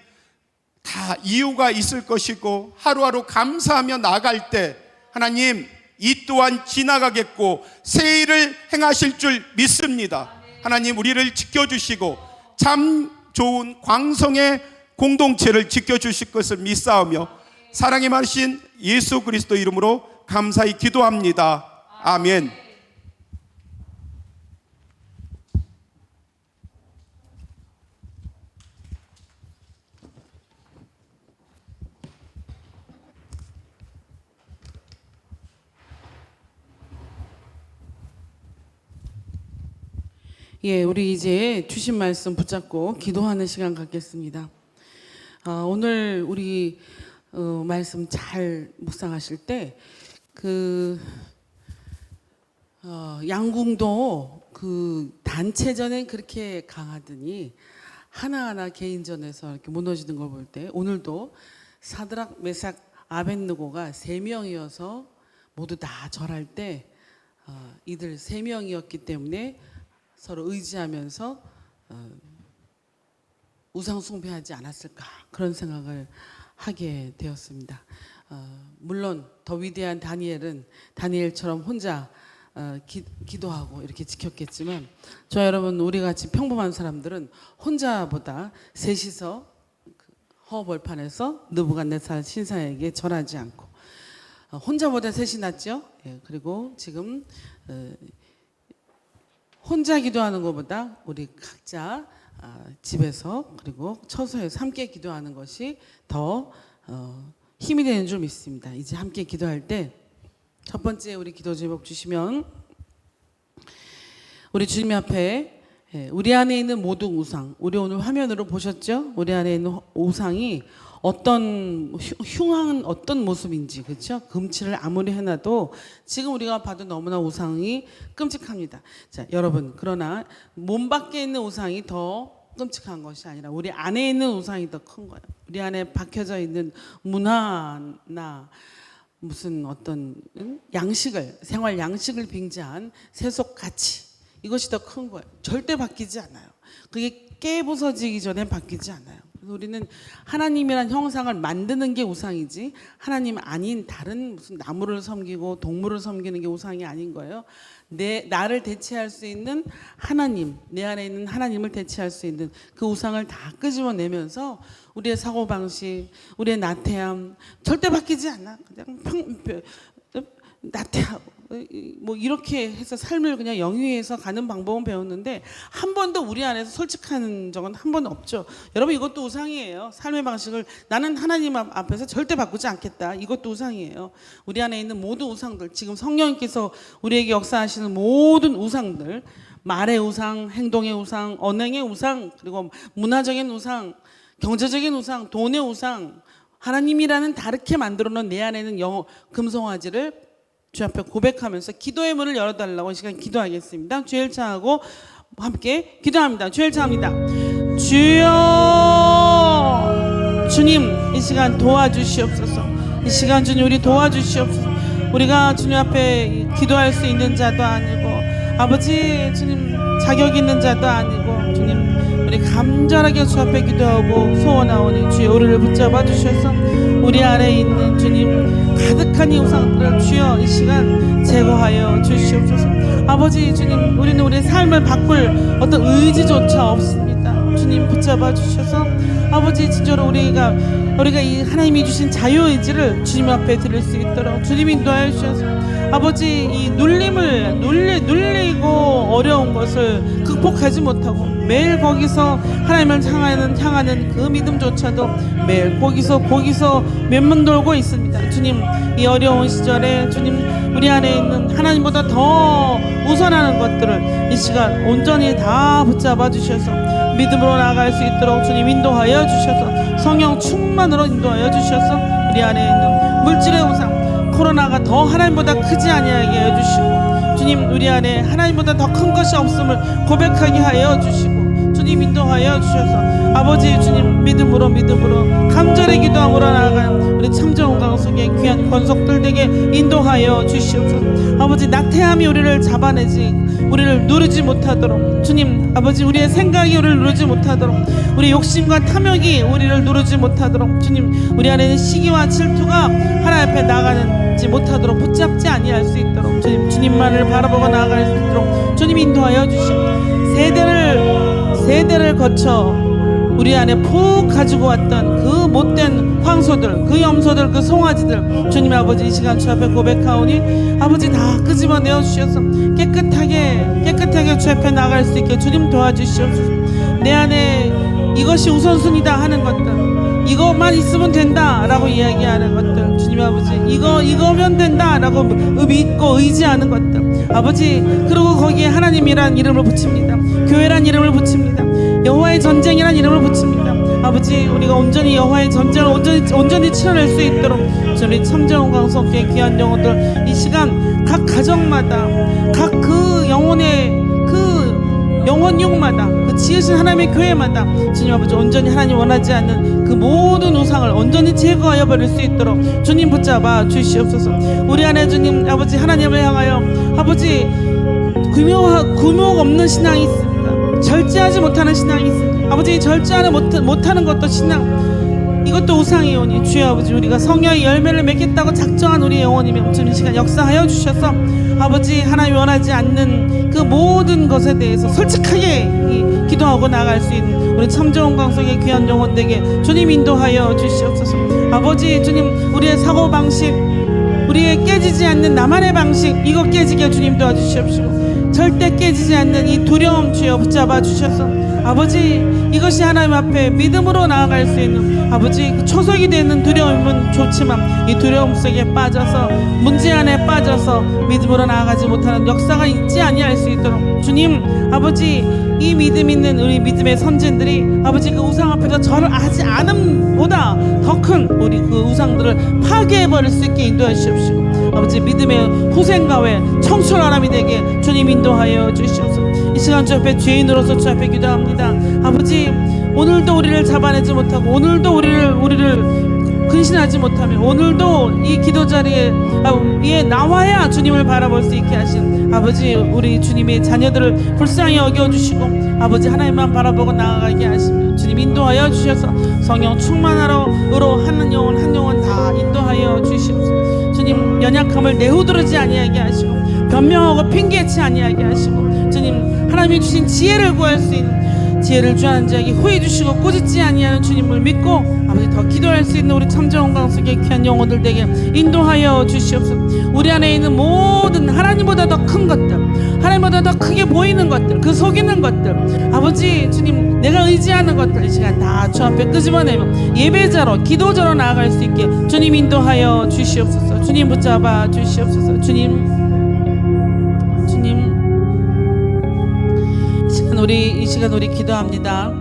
다 이유가 있을 것이고 하루하루 감사하며 나아갈 때 하나님, 이 또한 지나가겠고 새 일을 행하실 줄 믿습니다. 하나님, 우리를 지켜주시고 참 좋은 광성의 공동체를 지켜주실 것을 믿사오며 사랑의 말씀 예수 그리스도 이름으로 감사히 기도합니다. 아멘. 예, 우리 이제 주신 말씀 붙잡고 기도하는 시간 갖겠습니다. 오늘 우리 말씀 잘 묵상하실 때 양궁도 단체전엔 그렇게 강하더니 하나하나 개인전에서 이렇게 무너지는 걸 볼 때 오늘도 사드락 메삭 아벳느고가 3명이어서 모두 다 절할 때 이들 3명이었기 때문에 서로 의지하면서 우상 숭배하지 않았을까 그런 생각을 하게 되었습니다. 물론 더 위대한 다니엘처럼 혼자 기도하고 이렇게 지켰겠지만 저 여러분 우리 같이 평범한 사람들은 혼자보다 셋이서 허벌판에서 느부갓네살 신사에게 절하지 않고 혼자보다 셋이 낫죠. 예, 그리고 지금 혼자 기도하는 것보다 우리 각자 집에서 그리고 처소에서 함께 기도하는 것이 더 힘이 되는 줄 믿습니다. 이제 함께 기도할 때 첫 번째 우리 기도 제목 주시면 우리 주님 앞에 우리 안에 있는 모든 우상, 우리 오늘 화면으로 보셨죠? 우리 안에 있는 우상이 어떤 흉한 어떤 모습인지, 그렇죠? 금치를 아무리 해놔도 지금 우리가 봐도 너무나 우상이 끔찍합니다. 자, 여러분, 그러나 몸 밖에 있는 우상이 더 끔찍한 것이 아니라 우리 안에 있는 우상이 더 큰 거예요. 우리 안에 박혀져 있는 문화나 무슨 어떤 생활 양식을 빙자한 세속 가치, 이것이 더 큰 거예요. 절대 바뀌지 않아요. 그게 깨부서지기 전에 바뀌지 않아요. 그래서 우리는 하나님이란 형상을 만드는 게 우상이지 하나님 아닌 다른 무슨 나무를 섬기고 동물을 섬기는 게 우상이 아닌 거예요. 나를 대체할 수 있는 하나님, 내 안에 있는 하나님을 대체할 수 있는 그 우상을 다 끄집어내면서 우리의 사고방식, 우리의 나태함 절대 바뀌지 않아. 그냥 나태하고 뭐 이렇게 해서 삶을 그냥 영위해서 가는 방법은 배웠는데 한 번도 우리 안에서 솔직한 적은 한 번도 없죠. 여러분, 이것도 우상이에요. 삶의 방식을 나는 하나님 앞에서 절대 바꾸지 않겠다. 이것도 우상이에요. 우리 안에 있는 모든 우상들, 지금 성령님께서 우리에게 역사하시는 모든 우상들, 말의 우상, 행동의 우상, 언행의 우상, 그리고 문화적인 우상, 경제적인 우상, 돈의 우상, 하나님이라는 다르게 만들어놓은 내 안에 있는 금송아지를 주 앞에 고백하면서 기도의 문을 열어달라고 이 시간 기도하겠습니다. 주일 차하고 함께 기도합니다. 주일 차합니다. 주여, 주님 이 시간 도와주시옵소서. 이 시간 주님 우리 도와주시옵소서. 우리가 주님 앞에 기도할 수 있는 자도 아니고 아버지 주님 자격 있는 자도 아니고 주님 우리 간절하게 주 앞에 기도하고 소원하오니 주여 우리를 붙잡아 주셔서 우리 안에 있는 주님 가득한 이 우상들을 주여 이 시간 제거하여 주시옵소서. 아버지 주님, 우리는 우리의 삶을 바꿀 어떤 의지조차 없습니다. 주님 붙잡아 주셔서 아버지 진짜로 우리가 이 하나님이 주신 자유의지를 주님 앞에 드릴 수 있도록 주님 인도하여 주셔서 아버지 이 눌리고 어려운 것을 극복하지 못하고 매일 거기서 하나님을 향하는 그 믿음조차도 매일 거기서 몇번 돌고 있습니다. 주님 이 어려운 시절에 주님 우리 안에 있는 하나님보다 더 우선하는 것들을 이 시간 온전히 다 붙잡아 주셔서 믿음으로 나아갈 수 있도록 주님 인도하여 주셔서 성령 충만으로 인도하여 주셔서 우리 안에 있는 물질의 우상 코로나가 더 하나님보다 크지 아니하게 해주시고 주님 우리 안에 하나님보다 더 큰 것이 없음을 고백하게 하여 주시고 주님 인도하여 주셔서 아버지 주님 믿음으로 간절히 기도함으로 나아가는 우리 참좋은 강속의 귀한 권속들 되게 인도하여 주시옵소서. 아버지 나태함이 우리를 잡아내지 우리를 누르지 못하도록 주님 아버지 우리의 생각이 우리를 누르지 못하도록 우리 욕심과 탐욕이 우리를 누르지 못하도록 주님 우리 안에 있는 시기와 질투가 하나님 앞에 나가지 못하도록 붙잡지 아니할 수 있도록 주님만을 바라보고 나아갈 수 있도록 주님 인도하여 주시고 세대를 거쳐 우리 안에 푹 가지고 왔던 그 못된 황소들, 그 염소들, 그 송아지들 주님 아버지 이 시간 주 앞에 고백하오니 아버지 다 끄집어내어 주셔서 깨끗하게 주 앞에 나갈 수 있게 주님 도와주시옵소서. 내 안에 이것이 우선순위다 하는 것들, 이것만 있으면 된다 라고 이야기하는 것들, 주님 아버지 이거면 된다 라고 믿고 의지하는 것들, 아버지 그리고 거기에 하나님이란 이름을 붙입니다. 교회란 이름을 붙입니다. 여호와의 전쟁이란 이름을 붙입니다. 아버지 우리가 온전히 여호와의 전쟁을 온전히 치러낼 수 있도록 우리 참정원 강성교회 귀한 영혼들 이 시간 각 가정마다 각 그 영혼의 그 영혼육마다 그 지으신 하나님의 교회마다 주님 아버지 온전히 하나님 원하지 않는 그 모든 우상을 온전히 제거하여 버릴 수 있도록 주님 붙잡아 주시옵소서. 우리 안에 주님 아버지 하나님을 향하여 아버지 구목 없는 신앙이 있습니다. 절제하지 못하는 신앙이 있습니다. 아버지 절제하지 못하는 것도 신앙, 이것도 우상이오니 주여 아버지 우리가 성령의 열매를 맺겠다고 작정한 우리의 영혼이면 주님 시간 역사하여 주셔서 아버지 하나님 원하지 않는 그 모든 것에 대해서 솔직하게 기도하고 나갈 수 있는 우리 참정원 강성의 귀한 영혼들에게 주님 인도하여 주시옵소서. 아버지 주님 우리의 사고방식, 우리의 깨지지 않는 나만의 방식, 이거 깨지게 주님 도와주시옵시고 절대 깨지지 않는 이 두려움 주여 붙잡아 주셔서 아버지 이것이 하나님 앞에 믿음으로 나아갈 수 있는 아버지 그 초석이 되는 두려움은 좋지만 이 두려움 속에 빠져서 문제 안에 빠져서 믿음으로 나아가지 못하는 역사가 있지 아니할 수 있도록 주님 아버지 이 믿음 있는 우리 믿음의 선진들이 아버지 그 우상 앞에서 절을 하지 않음보다 더 큰 우리 그 우상들을 파괴해버릴 수 있게 인도해 주시옵시고 아버지 믿음의 후생가회 청출하람이 되게 주님 인도하여 주시옵소서. 이 시간 주 앞에 죄인으로서 주 앞에 기도합니다. 아버지 오늘도 우리를 잡아내지 못하고 오늘도 우리를 근신하지 못하며 오늘도 이 기도 자리에 나와야 주님을 바라볼 수 있게 하신 아버지 우리 주님의 자녀들을 불쌍히 여겨주시고 아버지 하나님만 바라보고 나아가게 하시며 주님 인도하여 주셔서 성령 충만하러 하는 영혼 한 영혼 다 인도하여 주시옵소서. 주님 연약함을 내후두르지 아니하게 하시고 변명하고 핑계치 아니하게 하시고 주님 하나님이 주신 지혜를 구할 수 있는 지혜를 주하는 자에게 후회 주시고 꾸짖지 아니하는 주님을 믿고 아버지 더 기도할 수 있는 우리 참정원 강석의 귀한 영혼들 되게 인도하여 주시옵소서. 우리 안에 있는 모든 하나님보다 더 큰 것들, 하나님보다 더 크게 보이는 것들, 그 속이는 것들 아버지 주님 내가 의지하는 것들 이 시간 다 주 앞에 끄집어내며 예배자로 기도자로 나아갈 수 있게 주님 인도하여 주시옵소서. 주님 붙잡아 주시옵소서. 주님 이 시간 우리 기도합니다.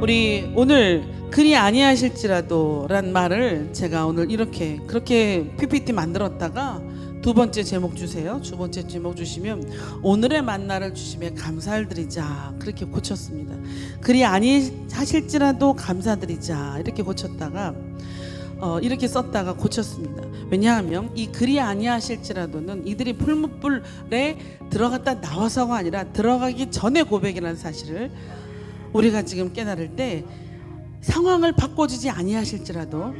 우리 오늘 그리 아니하실지라도 란 말을 제가 오늘 그렇게 PPT 만들었다가 두 번째 제목 주세요. 두 번째 제목 주시면 오늘의 만나를 주심에 감사를 드리자 그렇게 고쳤습니다. 그리 아니하실지라도 감사드리자 이렇게 고쳤다가 이렇게 썼다가 고쳤습니다. 왜냐하면 이 그리 아니하실지라도는 이들이 풀무불에 들어갔다 나와서가 아니라 들어가기 전에 고백이라는 사실을 우리가 지금 깨달을 때 상황을 바꿔주지 아니하실지라도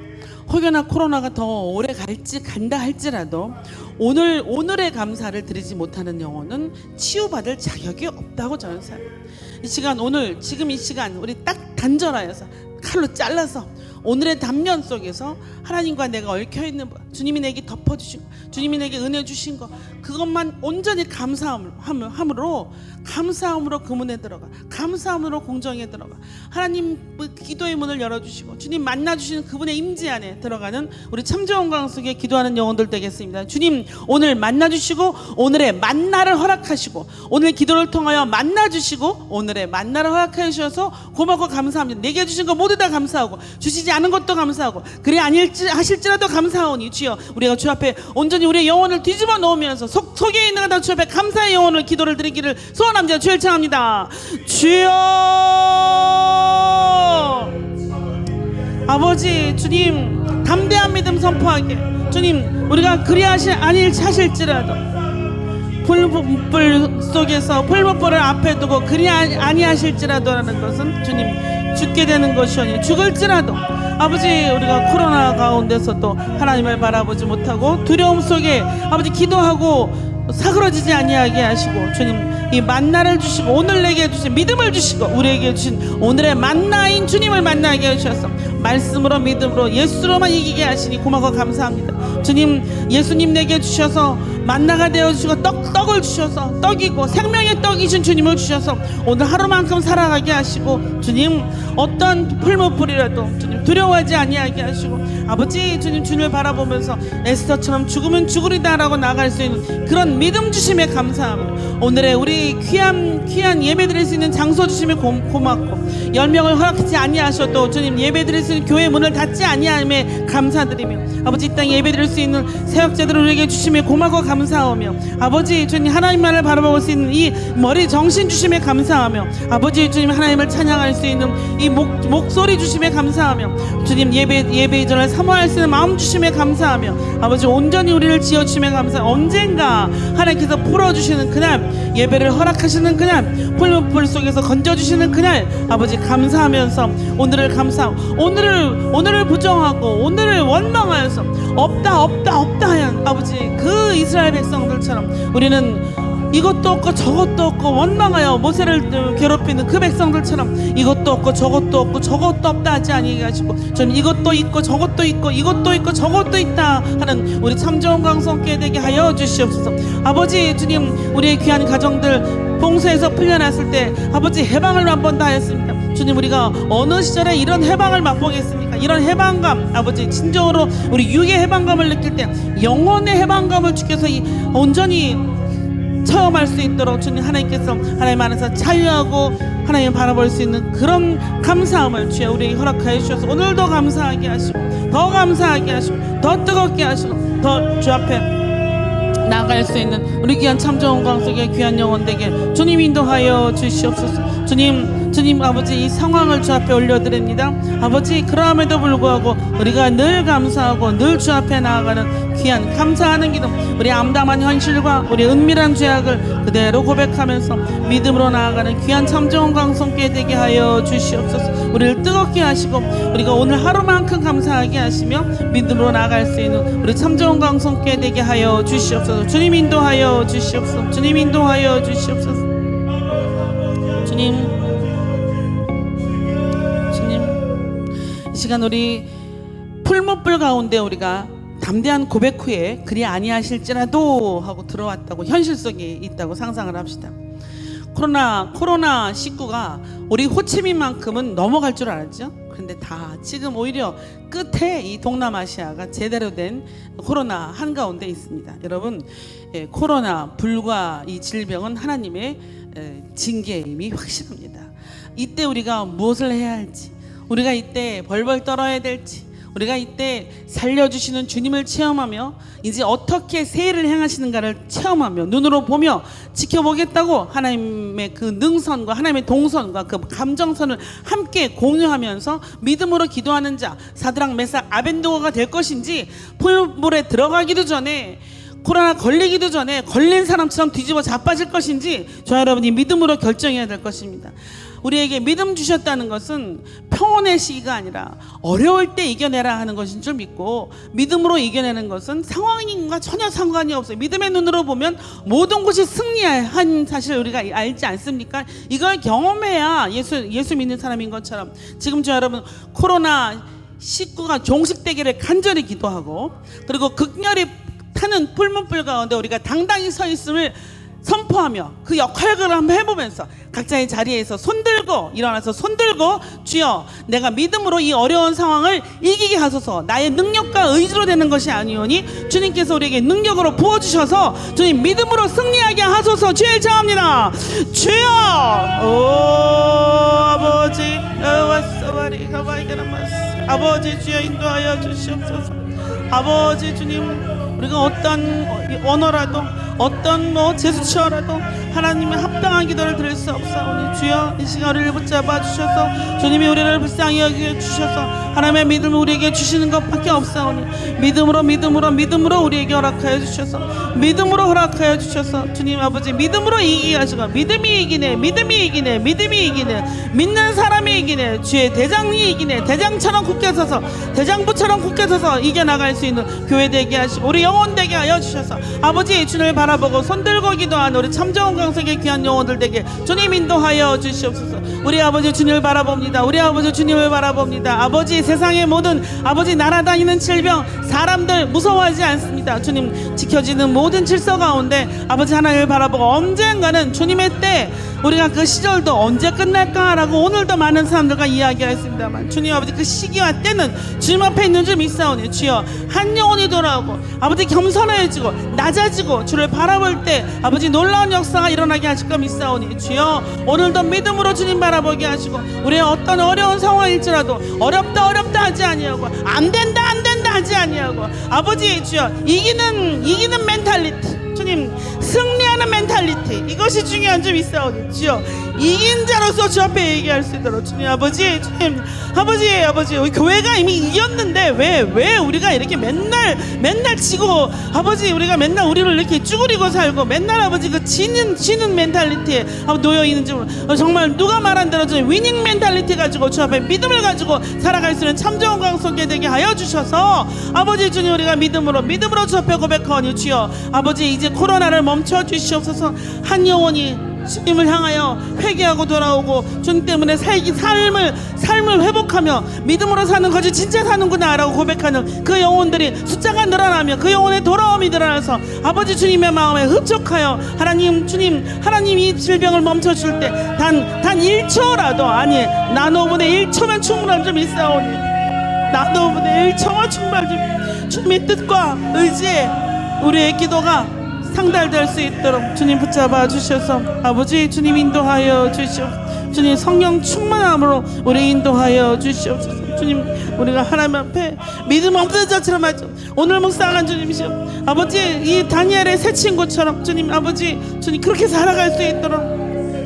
혹여나 코로나가 더 오래 간다 할지라도 오늘의 감사를 드리지 못하는 영혼은 치유받을 자격이 없다고 저는 생각합니다. 이 시간 지금 이 시간 우리 딱 단절하여서 칼로 잘라서 오늘의 단면 속에서 하나님과 내가 얽혀있는 주님이 내게 덮어주신 거, 주님이 내게 은혜 주신 거 그것만 온전히 감사함으로 그 문에 들어가 감사함으로 공정에 들어가 하나님 기도의 문을 열어주시고 주님 만나주시는 그분의 임재 안에 들어가는 우리 참정원 강석에 기도하는 영혼들 되겠습니다. 주님 오늘 만나주시고 오늘의 만나를 허락하시고 오늘 기도를 통하여 만나주시고 오늘의 만나를 허락하여 주셔서 고맙고 감사합니다. 내게 주신 거 모두 다 감사하고 주시지 않은 것도 감사하고 그래 아니하실지라도 감사하오니 주여 우리가 주 앞에 온전히 우리의 영혼을 뒤집어 놓으면서 속에 있는 것 다 주 앞에 감사의 영혼을 기도를 드리기를 소원합니다. 주여 청합니다. 주여 아버지 주님 담대한 믿음 선포하게 주님 우리가 아니하실지라도 풀무불 속에서 풀무불을 앞에 두고 그리 아니하실지라도라는 것은 주님 죽게 되는 것이오니 죽을지라도 아버지 우리가 코로나 가운데서도 하나님을 바라보지 못하고 두려움 속에 아버지 기도하고 사그러지지 아니하게 하시고 주님 이 만나를 주시고 오늘 내게 주신 믿음을 주시고 우리에게 주신 오늘의 만나인 주님을 만나게 해주셔서 말씀으로 믿음으로 예수로만 이기게 하시니 고마워 감사합니다. 주님, 예수님 내게 주셔서 만나가 되어주시고 떡을 주셔서 떡이고 생명의 떡이신 주님을 주셔서 오늘 하루만큼 살아가게 하시고 주님, 어떤 풀무불이라도 주님 두려워하지 아니하게 하시고 아버지 주님, 주님을 바라보면서 에스더처럼 죽으면 죽으리다라고 나갈 수 있는 그런 믿음 주심에 감사하며 오늘의 우리 귀한 예배 드릴 수 있는 장소 주심에 고맙고 10명을 허락하지 아니하셔도 주님 예배 드릴 수 있는 교회 문을 닫지 아니함에 감사드리며 아버지 이 땅에 예배 드릴 수 있는 사역자들을 우리에게 주심에 고마워 감사하며 아버지 주님, 하나님만을 바라볼 수 있는 이 머리 정신 주심에 감사하며 아버지 주님, 하나님을 찬양할 수 있는 이 목소리 주심에 감사하며 주님, 예배 이전을 사모할 수 있는 마음 주심에 감사하며 아버지 온전히 우리를 지어주심에 감사하며 언젠가 하나님께서 풀어주시는 그날, 예배를 허락하시는 그날, 풀무불 속에서 건져주시는 그날 아버지 감사하면서 오늘을 감사하고 오늘을 부정하고 오늘을 원망하여서 없다 하연 아버지 그 이스라엘 백성들처럼 우리는 이것도 없고 저것도 없고 원망하여 모세를 괴롭히는 그 백성들처럼 이것도 없고 저것도 없다 하지 아니하게 하시고 저는 이것도 있고 저것도 있고 이것도 있고 저것도 있다 하는 우리 참 좋은 강성께 되게 하여 주시옵소서. 아버지 주님, 우리의 귀한 가정들 봉쇄에서 풀려났을 때 아버지 해방을 한 번 다 했습니다. 주님, 우리가 어느 시절에 이런 해방을 맛보겠습니까? 이런 해방감, 아버지 진정으로 우리 육의 해방감을 느낄 때 영혼의 해방감을 주께서 온전히 체험할 수 있도록 주님, 하나님께서 하나님 안에서 자유하고 하나님 바라볼 수 있는 그런 감사함을 주여 우리에게 허락하여 주셔서 오늘도 감사하게 하시고 더 감사하게 하시고 더 뜨겁게 하시고 더 주 앞에 나아갈 수 있는 우리 귀한 참 좋은 광석의 귀한 영혼 되게 주님 인도하여 주시옵소서. 주님 아버지, 이 상황을 주 앞에 올려드립니다. 아버지, 그러함에도 불구하고 우리가 늘 감사하고 늘 주 앞에 나아가는 귀한 감사하는 기도, 우리 암담한 현실과 우리 은밀한 죄악을 그대로 고백하면서 믿음으로 나아가는 귀한 참 좋은 광성께 되게 하여 주시옵소서. 우리를 뜨겁게 하시고 우리가 오늘 하루만큼 감사하게 하시며 믿음으로 나아갈 수 있는 우리 참 좋은 광성께 되게 하여 주시옵소서. 주님 인도하여 주시옵소서. 주님 인도하여 주시옵소서. 주님, 이 시간 우리 풀무불 가운데 우리가 담대한 고백 후에 그리 아니하실지라도 하고 들어왔다고, 현실 속에 있다고 상상을 합시다. 코로나 19가 우리 호치민만큼은 넘어갈 줄 알았죠. 그런데 다 지금 오히려 끝에 이 동남아시아가 제대로 된 코로나 한가운데 있습니다. 여러분, 코로나 불과 이 질병은 하나님의 징계임이 확실합니다. 이때 우리가 무엇을 해야 할지, 우리가 이때 벌벌 떨어야 될지, 우리가 이때 살려주시는 주님을 체험하며 이제 어떻게 새해를 행하시는가를 체험하며 눈으로 보며 지켜보겠다고 하나님의 그 능선과 하나님의 동선과 그 감정선을 함께 공유하면서 믿음으로 기도하는 자 사드락 메삭 아벤노고가 될 것인지, 풀물에 들어가기도 전에 코로나 걸리기도 전에 걸린 사람처럼 뒤집어 자빠질 것인지 저 여러분이 믿음으로 결정해야 될 것입니다. 우리에게 믿음 주셨다는 것은 평온의 시기가 아니라 어려울 때 이겨내라 하는 것인 줄 믿고, 믿음으로 이겨내는 것은 상황과 전혀 상관이 없어요. 믿음의 눈으로 보면 모든 것이 승리한 사실 우리가 알지 않습니까? 이걸 경험해야 예수 믿는 사람인 것처럼 지금 저 여러분 코로나 19가 종식되기를 간절히 기도하고, 그리고 극렬히 타는 풀문불 가운데 우리가 당당히 서 있음을 선포하며 그 역할을 한번 해보면서 각자의 자리에서 손들고 일어나서 손들고, 주여 내가 믿음으로 이 어려운 상황을 이기게 하소서. 나의 능력과 의지로 되는 것이 아니오니 주님께서 우리에게 능력으로 부어주셔서 주님 믿음으로 승리하게 하소서. 주의 청합니다. 주여, 아버지, 아버지 주여 인도하여 주시옵소서. 아버지 주님, 우리가 어떤 언어라도 어떤 제스처라도 하나님의 합당한 기도를 드릴 수 없사오니 주여 이 시간 우리를 붙잡아 주셔서 주님이 우리를 불쌍히 여겨 주셔서 하나님의 믿음을 우리에게 주시는 것밖에 없사오니 믿음으로 우리에게 허락하여 주셔서 믿음으로 허락하여 주셔서 주님 아버지 믿음으로 이기게 하시고, 믿음이 이기네 믿는 사람이 이기네, 주의 대장이 이기네, 대장처럼 굳게 서서 대장부처럼 굳게 서서 이겨나갈 수 있는 교회 되게 하시고 우리 영혼 되게 하여 주셔서 아버지 주님을 바라 바라보고 손들고 기도하는 우리 참정원 강석의 귀한 영혼들 되게 주님 인도하여 주시옵소서. 우리 아버지 주님을 바라봅니다. 우리 아버지 주님을 바라봅니다. 아버지 세상의 모든 아버지 날아다니는 질병 사람들 무서워하지 않습니다. 주님 지켜지는 모든 질서 가운데 아버지 하나님을 바라보고 언젠가는 주님의 때 우리가 그 시절도 언제 끝날까라고 오늘도 많은 사람들과 이야기했습니다만 주님 아버지 그 시기와 때는 주님 앞에 있는 줄 믿사오니 주여 한 영혼이 돌아오고 아버지 겸손해지고 낮아지고 주를 바라볼 때 아버지 놀라운 역사가 일어나게 하실 것 믿사오니 주여 오늘도 믿음으로 주님 바라보게 하시고 우리의 어떤 어려운 상황일지라도 어렵다 하지 아니하고 안 된다 하지 아니하고 아버지 주여 이기는 멘탈리티 주님 승리하는 멘탈리티 이것이 중요한 줄 믿사오니 주여 이긴 자로서 주 앞에 얘기할 수 있도록 주님 아버지 주님 아버지 우리 교회가 이미 이겼는데 왜 우리가 이렇게 맨날 지고 아버지 우리가 맨날 우리를 이렇게 쭈그리고 살고 맨날 아버지 그 지는 멘탈리티에 놓여 있는지 정말 누가 말한 대로 좀 위닝 멘탈리티 가지고 주 앞에 믿음을 가지고 살아갈 수 있는 참정원 강성게 되게 하여 주셔서 아버지 주님 우리가 믿음으로 주 앞에 고백하오니 주여 아버지 이제 코로나를 멈춰 주시옵소서. 한 영혼이 주님을 향하여 회개하고 돌아오고 주님 때문에 삶을 회복하며 믿음으로 사는 것이 진짜 사는구나 라고 고백하는 그 영혼들이 숫자가 늘어나며 그 영혼의 돌아옴이 늘어나서 아버지 주님의 마음에 흡족하여 하나님 이 질병을 멈춰줄 때 단 1초라도 아니 나노분의 1초면 충분한 줄 믿사오니 나노분의 1초만 충분한 줄 주님의 뜻과 의지에 우리의 기도가 상달될 수 있도록 주님 붙잡아 주셔서 아버지 주님 인도하여 주시옵소서. 주님 성령 충만함으로 우리 인도하여 주시옵소서. 주님 우리가 하나님 앞에 믿음 없는 자처럼 하죠. 오늘 묵상한 주님이시오 아버지 이 다니엘의 새 친구처럼 주님 아버지 주님 그렇게 살아갈 수 있도록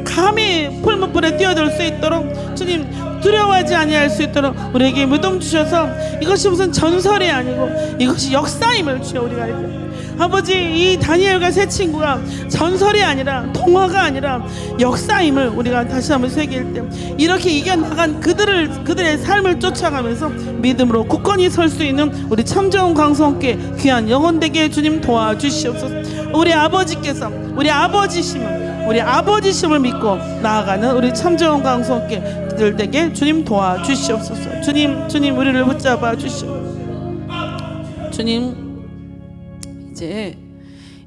감히 풀무불에 뛰어들 수 있도록 주님 두려워하지 아니할 수 있도록 우리에게 무덤 주셔서 이것이 무슨 전설이 아니고 이것이 역사임을 주여 우리가 알고 아버지 이 다니엘과 새 친구가 전설이 아니라 동화가 아니라 역사임을 우리가 다시 한번 새길 때 이렇게 이겨나간 그들의 삶을 쫓아가면서 믿음으로 굳건히 설 수 있는 우리 참정원 강성께 귀한 영혼 되게 주님 도와주시옵소서. 우리 아버지께서 우리 아버지심을 믿고 나아가는 우리 참정원 강성께 들에게 주님 도와주시옵소서. 주님 우리를 붙잡아 주시옵소서. 주님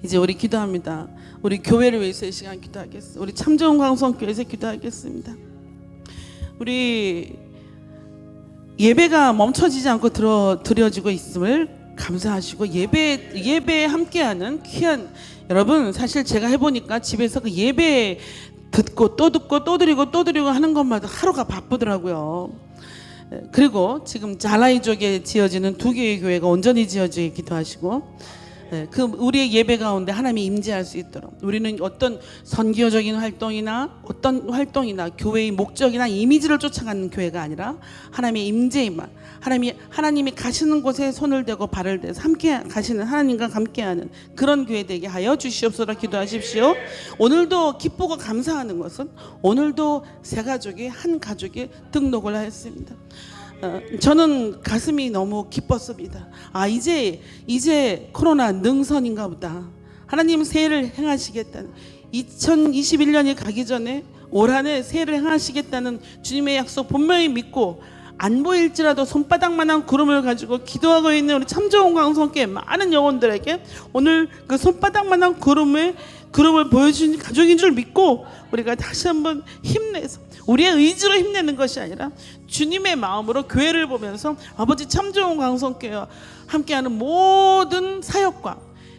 이제 우리 기도합니다. 우리 교회를 위해서 이 시간 기도하겠습니다. 우리 참정원 강성교회에서 기도하겠습니다. 우리 예배가 멈춰지지 않고 드려지고 있음을 감사하시고 예배에 함께하는 귀한 여러분 사실 제가 해보니까 집에서 그 예배 듣고 또 드리고 하는 것마다 하루가 바쁘더라고요. 그리고 지금 자라이족에 지어지는 2개의 교회가 온전히 지어지게 기도하시고 그 우리의 예배 가운데 하나님이 임재할 수 있도록 우리는 어떤 선교적인 활동이나 어떤 활동이나 교회의 목적이나 이미지를 쫓아가는 교회가 아니라 하나님의 임재만 하나님이 가시는 곳에 손을 대고 발을 대서 함께 가시는 하나님과 함께하는 그런 교회 되게 하여 주시옵소서 기도하십시오. 오늘도 기쁘고 감사하는 것은 오늘도 세 가족이 한 가족이 등록을 하였습니다. 저는 가슴이 너무 기뻤습니다. 이제 코로나 능선인가 보다. 하나님 새해를 행하시겠다는 2021년이 가기 전에 올 한해 새해를 행하시겠다는 주님의 약속 분명히 믿고 안 보일지라도 손바닥만한 구름을 가지고 기도하고 있는 우리 참정원 강성교회 많은 영혼들에게 오늘 그 손바닥만한 구름을 보여주신 가족인 줄 믿고 우리가 다시 한번 힘내서 우리의 의지로 힘내는 것이 아니라 주님의 마음으로 교회를 보면서 아버지 참정원 강성교회와 함께하는 모든 사역과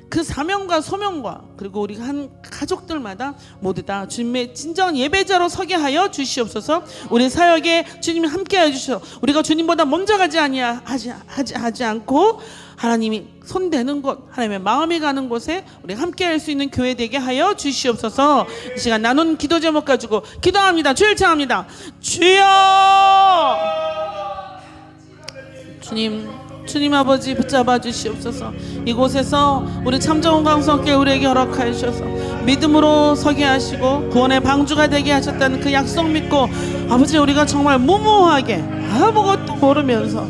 그 사명과 소명과 그리고 우리 한 가족들마다 모두 다 주님의 진정한 예배자로 서게 하여 주시옵소서. 우리 사역에 주님이 함께하여 주셔서 우리가 주님보다 먼저 가지 하지 않고 하나님이 손대는 곳 하나님의 마음이 가는 곳에 우리 함께할 수 있는 교회 되게 하여 주시옵소서. 이 시간 나눈 기도 제목 가지고 기도합니다. 주일 청합니다. 주여 주님 아버지 붙잡아 주시옵소서. 이곳에서 우리 참정원 강성교회 우리에게 허락하여 주셔서 믿음으로 서게 하시고 구원의 방주가 되게 하셨다는 그 약속 믿고 아버지 우리가 정말 무모하게 아무것도 모르면서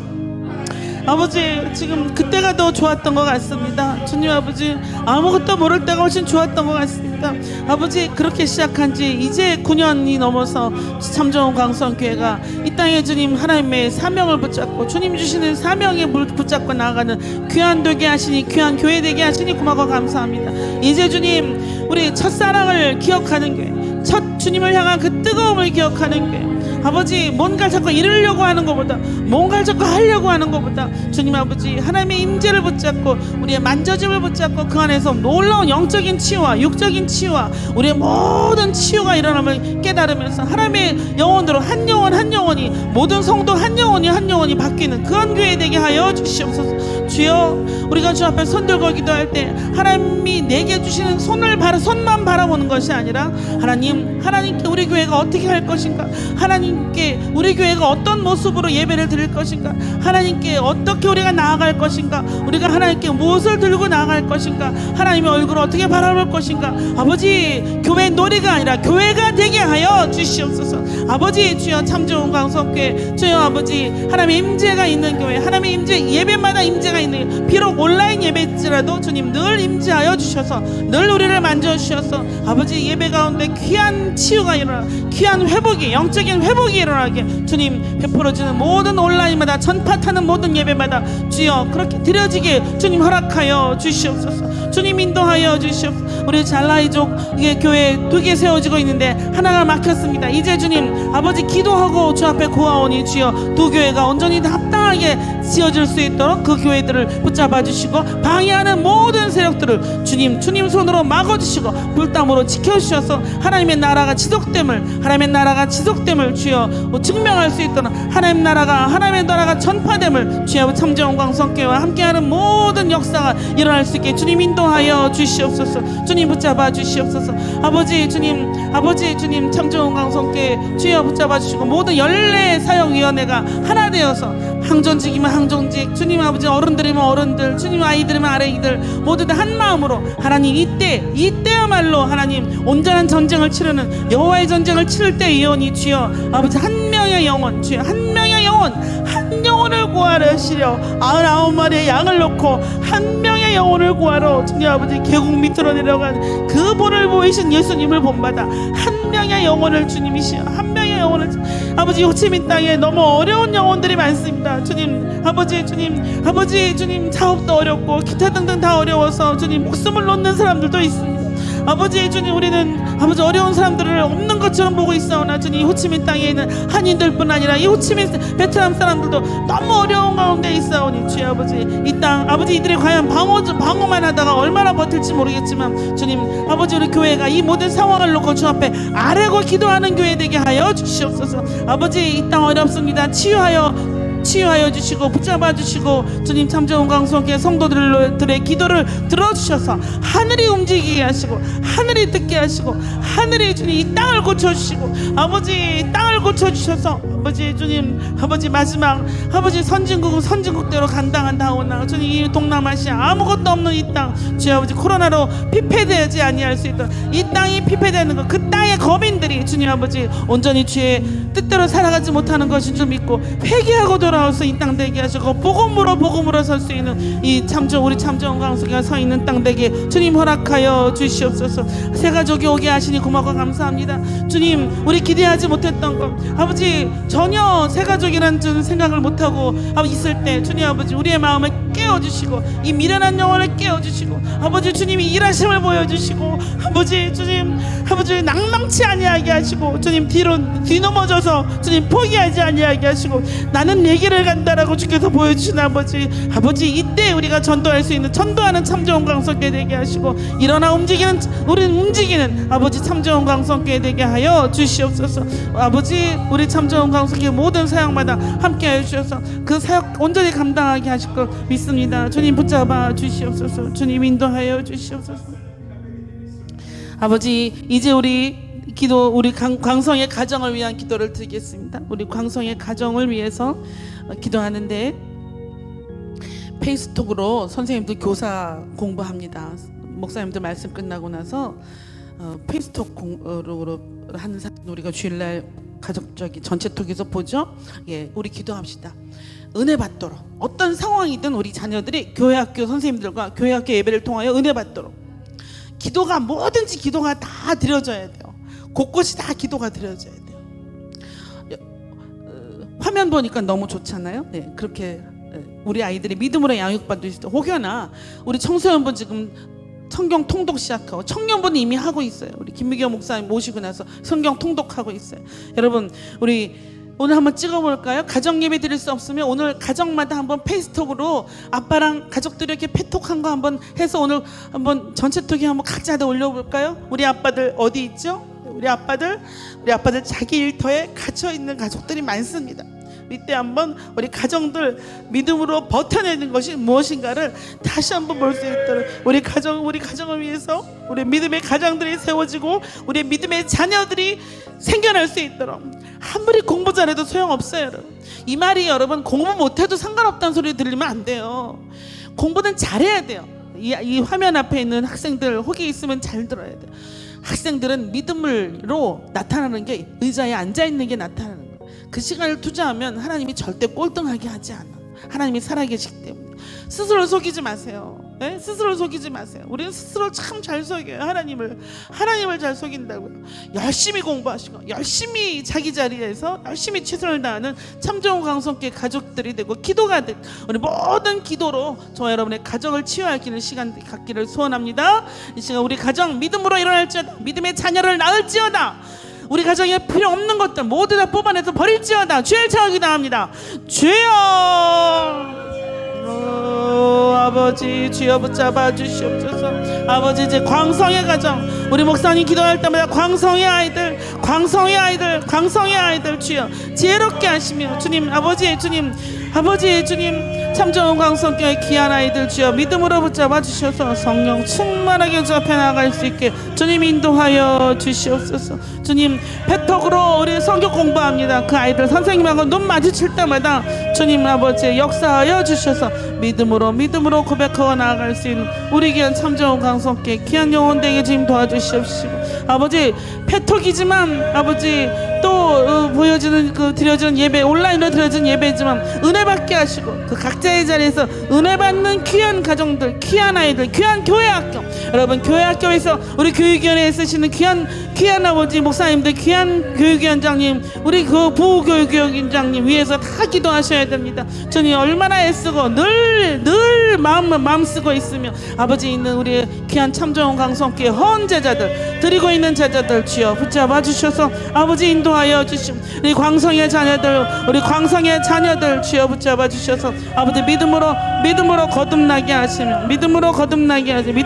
아버지 지금 그때가 더 좋았던 것 같습니다. 주님 아버지 아무것도 모를 때가 훨씬 좋았던 것 같습니다. 아버지 그렇게 시작한 지 이제 9년이 넘어서 참좋은 광성교회가 이 땅에 주님 하나님의 사명을 붙잡고 주님 주시는 사명에 붙잡고 나아가는 귀한 되게 하시니 귀한 교회 되게 하시니 고마워 감사합니다. 이제 주님 우리 첫사랑을 기억하는 교회, 첫 주님을 향한 그 뜨거움을 기억하는 교회, 아버지 뭔가 자꾸 이루려고 하는 것보다 뭔가를 자꾸 하려고 하는 것보다 주님 아버지 하나님의 임재를 붙잡고 우리의 만져짐을 붙잡고 그 안에서 놀라운 영적인 치유와 육적인 치유와 우리의 모든 치유가 일어남을 깨달으면서 하나님의 영혼으로 한 영혼 한 영혼이 모든 성도 한 영혼이 바뀌는 그런 교회 되게 하여 주시옵소서. 주여 우리가 주 앞에 손들고 기도할 때 하나님이 내게 주시는 손만 바라보는 것이 아니라 하나님께 우리 교회가 어떻게 할 것인가, 하나님께 우리 교회가 어떤 모습으로 예배를 드릴 것인가, 하나님께 어떻게 우리가 나아갈 것인가, 우리가 하나님께 무엇을 들고 나아갈 것인가, 하나님의 얼굴을 어떻게 바라볼 것인가. 아버지 교회 놀이가 아니라 교회가 되게 하여 주시옵소서. 아버지 주여 참 좋은 광성교회 주여 아버지 하나님의 임재가 있는 교회, 하나님의 임재 예배마다 임재가 있는 비록 온라인 예배일지라도 주님 늘 임재하여 주셔서 늘 우리를 만져주셔서 아버지 예배 가운데 귀한 치유가 일어나 귀한 회복이 영적인 회복이 일어나게 주님 베풀어주는 모든 온라인마다 전파타는 모든 예배마다 주여 그렇게 드려지게 주님 허락하여 주시옵소서. 주님 인도하여 주시옵소서. 우리 잘라이족 교회 2개 세워지고 있는데 하나가 막혔습니다. 이제 주님 아버지 기도하고 주 앞에 고아오니 주여 2교회가 온전히 합당하게 지어질 수 있도록 그 교회들을 붙잡아 주시고 방해하는 모든 세력들을 주님 손으로 막아주시고 불담으로 지켜주셔서 하나님의 나라가 지속됨을 주여 증명할 수 있도록 하나님의 나라가 전파됨을 주여 참좋은 광성교회와 함께하는 모든 역사가 일어날 수 있게 주님 인도하여 주시옵소서. 주님 붙잡아 주시옵소서. 아버지 주님 참좋은 광성교회 주여 붙잡아 주시고 모든 연례 사역위원회가 하나 되어서 항존직이면 항존직, 주님 아버지 어른들이면 어른들, 주님 아이들이면 아이들 모두 다 한 마음으로 하나님 이때야말로 하나님 온전한 전쟁을 치르는 여호와의 전쟁을 치를 때 예언이 주여 아버지 한 명의 영혼 주여 한 영혼을 구하러 하시려 99마리의 양을 놓고 한 명의 영혼을 구하러 주님 아버지 계곡 밑으로 내려간 그 본을 보이신 예수님을 본받아 한 명의 영혼을 주님이시여 한 명의 영혼을 아버지 호치민 땅에 너무 어려운 영혼들이 많습니다. 주님 아버지 주님 사업도 어렵고 기타 등등 다 어려워서 주님 목숨을 놓는 사람들도 있습니다. 아버지 주님 우리는 아버지 어려운 사람들을 없는 것처럼 보고 있사오나 주님 호치민 땅에 있는 한인들뿐 아니라 이 호치민 베트남 사람들도 너무 어려운 가운데 있사오니 주여 아버지 이 땅 아버지 이들이 과연 방어만 하다가 얼마나 버틸지 모르겠지만 주님 아버지 우리 교회가 이 모든 상황을 놓고 주 앞에 아뢰고 기도하는 교회 되게 하여 주시옵소서. 아버지 이 땅 어렵습니다. 치유하여 주시고 붙잡아 주시고 주님 참 좋은 광성교회 성도들의 기도를 들어주셔서 하늘이 움직이게 하시고 하늘이 듣게 하시고 하늘이 주님 이 땅을 고쳐주시고 아버지 땅을 고쳐주셔서 아버지 주님 아버지 마지막 아버지 선진국대로 간당한다오나 주님 이 동남아시아 아무것도 없는 이 땅 주여 아버지 코로나로 피폐되지 아니할 수 있도록 이 땅이 피폐되는 것 그 땅의 거민들이 주님 아버지 온전히 주의 뜻대로 살아가지 못하는 것인 줄 믿고 회개하고 돌아와서 이 땅 되게 하시고 복음으로 설 수 있는 이 우리 참좋은 광성교회가 서 있는 땅 되게 주님 허락하여 주시옵소서. 새 가족이 오게 하시니 고마워 감사합니다. 주님 우리 기대하지 못했던 것 아버지 전혀 새 가족이라는 생각을 못하고 있을 때 주님 아버지 우리의 마음을 깨워주시고 이 미련한 영혼을 깨워주시고 아버지 주님이 일하심을 보여주시고 아버지 주님 아버지 낭망치 아니하게 하시고 주님 뒤넘어져서 주님 포기하지 아니하게 하시고 나는 내 길을 간다라고 주께서 보여주신 아버지 이때 우리가 전도할 수 있는 전도하는 참좋은 광성교회 되게 하시고 일어나 우리는 움직이는 아버지 참좋은 광성교회 되게 하여 주시옵소서. 아버지 우리 참좋은 광성교회 모든 사역마다 함께하여 주셔서 그 사역 온전히 감당하게 하실 것 믿습니다. 주님 붙잡아 주시옵소서. 주님 인도하여 주시옵소서. 아버지 이제 우리 광성의 가정을 위한 기도를 드리겠습니다. 우리 광성의 가정을 위해서 기도하는데 페이스톡으로 선생님들 교사 공부합니다. 목사님들 말씀 끝나고 나서 페이스톡으로 하는 사진 우리가 주일날 가족적인 전체톡에서 보죠. 예, 우리 기도합시다. 은혜 받도록, 어떤 상황이든 우리 자녀들이 교회학교 선생님들과 교회학교 예배를 통하여 은혜 받도록, 기도가 뭐든지 기도가 다 드려져야 돼요. 곳곳이 다 기도가 드려져야 돼요. 화면 보니까 너무 좋잖아요. 네, 그렇게 우리 아이들이 믿음으로 양육받을 수 있도록. 혹여나 우리 청소년분 지금 성경 통독 시작하고, 청년분은 이미 하고 있어요. 우리 김미경 목사님 모시고 나서 성경 통독하고 있어요. 여러분, 우리 오늘 한번 찍어볼까요? 가정 예배 드릴 수 없으면 오늘 가정마다 한번 페이스톡으로 아빠랑 가족들이 이렇게 페톡한 거 한번 해서 오늘 한번 전체 톡에 한번 각자 다 올려볼까요? 우리 아빠들 어디 있죠? 우리 아빠들 자기 일터에 갇혀 있는 가족들이 많습니다. 이때 한번 우리 가정들 믿음으로 버텨내는 것이 무엇인가를 다시 한번 볼 수 있도록, 우리 가정을 위해서 우리 믿음의 가정들이 세워지고 우리 믿음의 자녀들이 생겨날 수 있도록. 아무리 공부 잘해도 소용없어요, 여러분. 이 말이 여러분 공부 못해도 상관없다는 소리 들리면 안 돼요. 공부는 잘해야 돼요. 이 화면 앞에 있는 학생들 혹이 있으면 잘 들어야 돼요. 학생들은 믿음으로 나타나는 게 의자에 앉아있는 게 나타나는 거예요. 그 시간을 투자하면 하나님이 절대 꼴등하게 하지 않아. 하나님이 살아계시기 때문에 스스로 속이지 마세요. 네? 스스로 속이지 마세요. 우리는 스스로 참 잘 속여요. 하나님을 잘 속인다고요. 열심히 공부하시고 열심히 자기 자리에서 열심히 최선을 다하는 참 좋은 강성교회 가족들이 되고, 기도가 되고, 우리 모든 기도로 저와 여러분의 가정을 치유할 시간 갖기를 소원합니다. 이 시간 우리 가정 믿음으로 일어날지어다. 믿음의 자녀를 낳을지어다. 우리 가정에 필요 없는 것들 모두 다 뽑아내서 버릴지어다. 죄를 청하기 나옵니다. 주여, 아버지 주여 붙잡아 주시옵소서. 아버지, 이제 광성의 가정, 우리 목사님 기도할 때마다 광성의 아이들 주여 지혜롭게 하시며, 주님 아버지 주님 참 좋은 광성교회 귀한 아이들 주여 믿음으로 붙잡아 주셔서 성령 충만하게 주 앞에 나아갈 수 있게 주님 인도하여 주시옵소서. 주님, 페톡으로 우리 성경 공부합니다. 그 아이들 선생님하고 눈 마주칠 때마다 주님 아버지 역사하여 주셔서 믿음으로 고백하고 나아갈 수 있는 우리 귀한 참 좋은 광성교회 귀한 영혼들에게 주님 도와주시옵시고, 아버지 페톡이지만 아버지 또 드려지는 예배, 온라인으로 드려지는 예배지만 은혜 받게 하시고, 그 각자의 자리에서 은혜 받는 귀한 가정들, 귀한 아이들, 귀한 교회학교, 여러분 교회학교에서 우리 교육위원회에 쓰시는 귀한 아버지 목사님들, 귀한 교육위원장님, 우리 그 부교육위원장님 위해서 다 기도하셔야 됩니다. 주님 얼마나 애쓰고 늘 마음 쓰고 있으며, 아버지 있는 우리 귀한 참 좋은 강성교회 헌 제자들, 드리고 있는 제자들 주여 붙잡아 주셔서 아버지 인도하여 주시고, 우리 광성의 자녀들 주여 붙잡아 주셔서 아버지 믿음으로 거듭나게 하시며, 믿음으로 거듭나게 하시고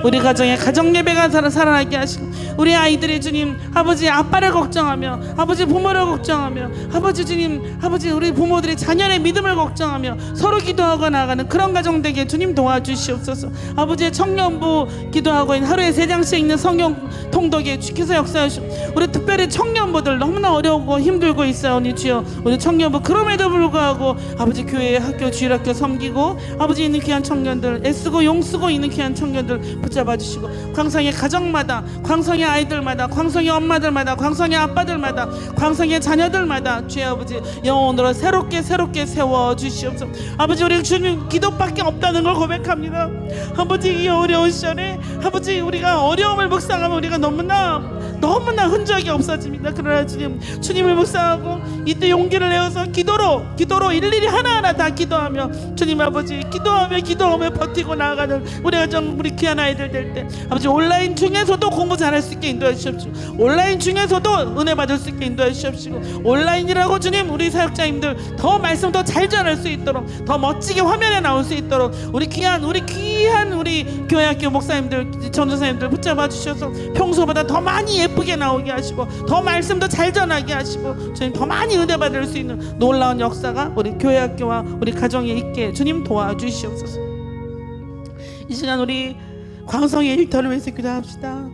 우리 가정의 가정 예배가 살아나게 하시고, 우리 아이들이 주님 아버지 아빠를 걱정하며, 아버지 부모를 걱정하며, 아버지 주님 아버지 우리 부모들이 자녀의 믿음을 걱정하며 서로 기도하고 나가는 그런 가정 되게 주님 도와주시옵소서. 아버지의 청년부 기도하고 있는 하루에 3장씩 있는 성경 통독에 주께서 역사하시고, 우리 특별히 청년부들 너무나 어려우고 힘들고 있사오니 주여 우리 청년부 그럼에도 불구하고 아버지 교회 학교 주일학교 섬기고 아버지 있는 귀한 청년들, 애쓰고 용쓰고 있는 귀한 청년들 붙잡아 주시고, 광성의 가정마다, 광성의 아이들마다, 광성의 엄마들마다, 광성의 아빠들마다, 광성의 자녀들마다 주의 아버지 영혼으로 새롭게 세워 주시옵소서. 아버지 우리 주님 기도밖에 없다는 걸 고백합니다. 아버지 이 어려운 시절에 아버지 우리가 어려움을 묵상하면 우리가 너무나 흔적이 없어집니다. 그러나 주님을 묵상하고 이때 용기를 내어서 기도로 일일이 하나하나 다 기도하며 주님 아버지 기도하며 버티고 나아가는 우리 가정, 우리 귀한 아이들 될 때 아버지 온라인 중에서도 공부 잘할 수 있게 인도해 주십시오. 온라인 중에서도 은혜 받을 수 있게 인도해 주십시오. 온라인이라고 주님 우리 사역자님들 더 말씀 더 잘 전할 수 있도록, 더 멋지게 화면에 나올 수 있도록 우리 귀한 우리 교회학교 목사님들, 전도사님들 붙잡아 주셔서 평소보다 더 많이 예쁘게 나오게 하시고, 더 말씀도 잘 전하게 하시고, 주님 더 많이 은혜 받을 수 있는 놀라운 역사가 우리 교회학교와 우리 가정에 있게 주님 도와주시옵소서. 이 시간 우리 광성의 일터를 위해서 기도합시다.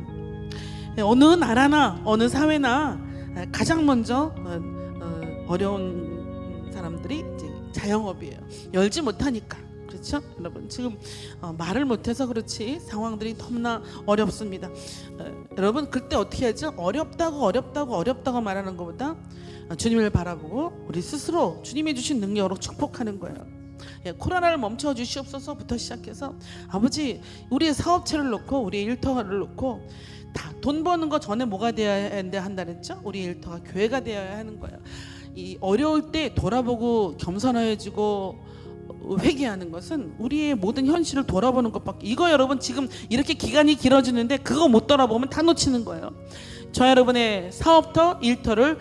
어느 나라나 어느 사회나 가장 먼저 어려운 사람들이 이제 자영업이에요. 열지 못하니까. 그래서 그렇죠? 여러분 지금 말을 못해서 그렇지 상황들이 너무나 어렵습니다. 여러분 그때 어떻게 하죠? 어렵다고 말하는 것보다 주님을 바라보고 우리 스스로 주님이 주신 능력으로 축복하는 거예요. 코로나를 멈춰 주시옵소서부터 시작해서 아버지 우리의 사업체를 놓고 우리의 일터를 놓고 다 돈 버는 거 전에 뭐가 되어야 한다 그랬죠? 우리 일터가 교회가 되어야 하는 거예요. 이 어려울 때 돌아보고 겸손해지고 회개하는 것은 우리의 모든 현실을 돌아보는 것밖에. 이거 여러분 지금 이렇게 기간이 길어지는데 그거 못 돌아보면 다 놓치는 거예요. 저 여러분의 사업터 일터를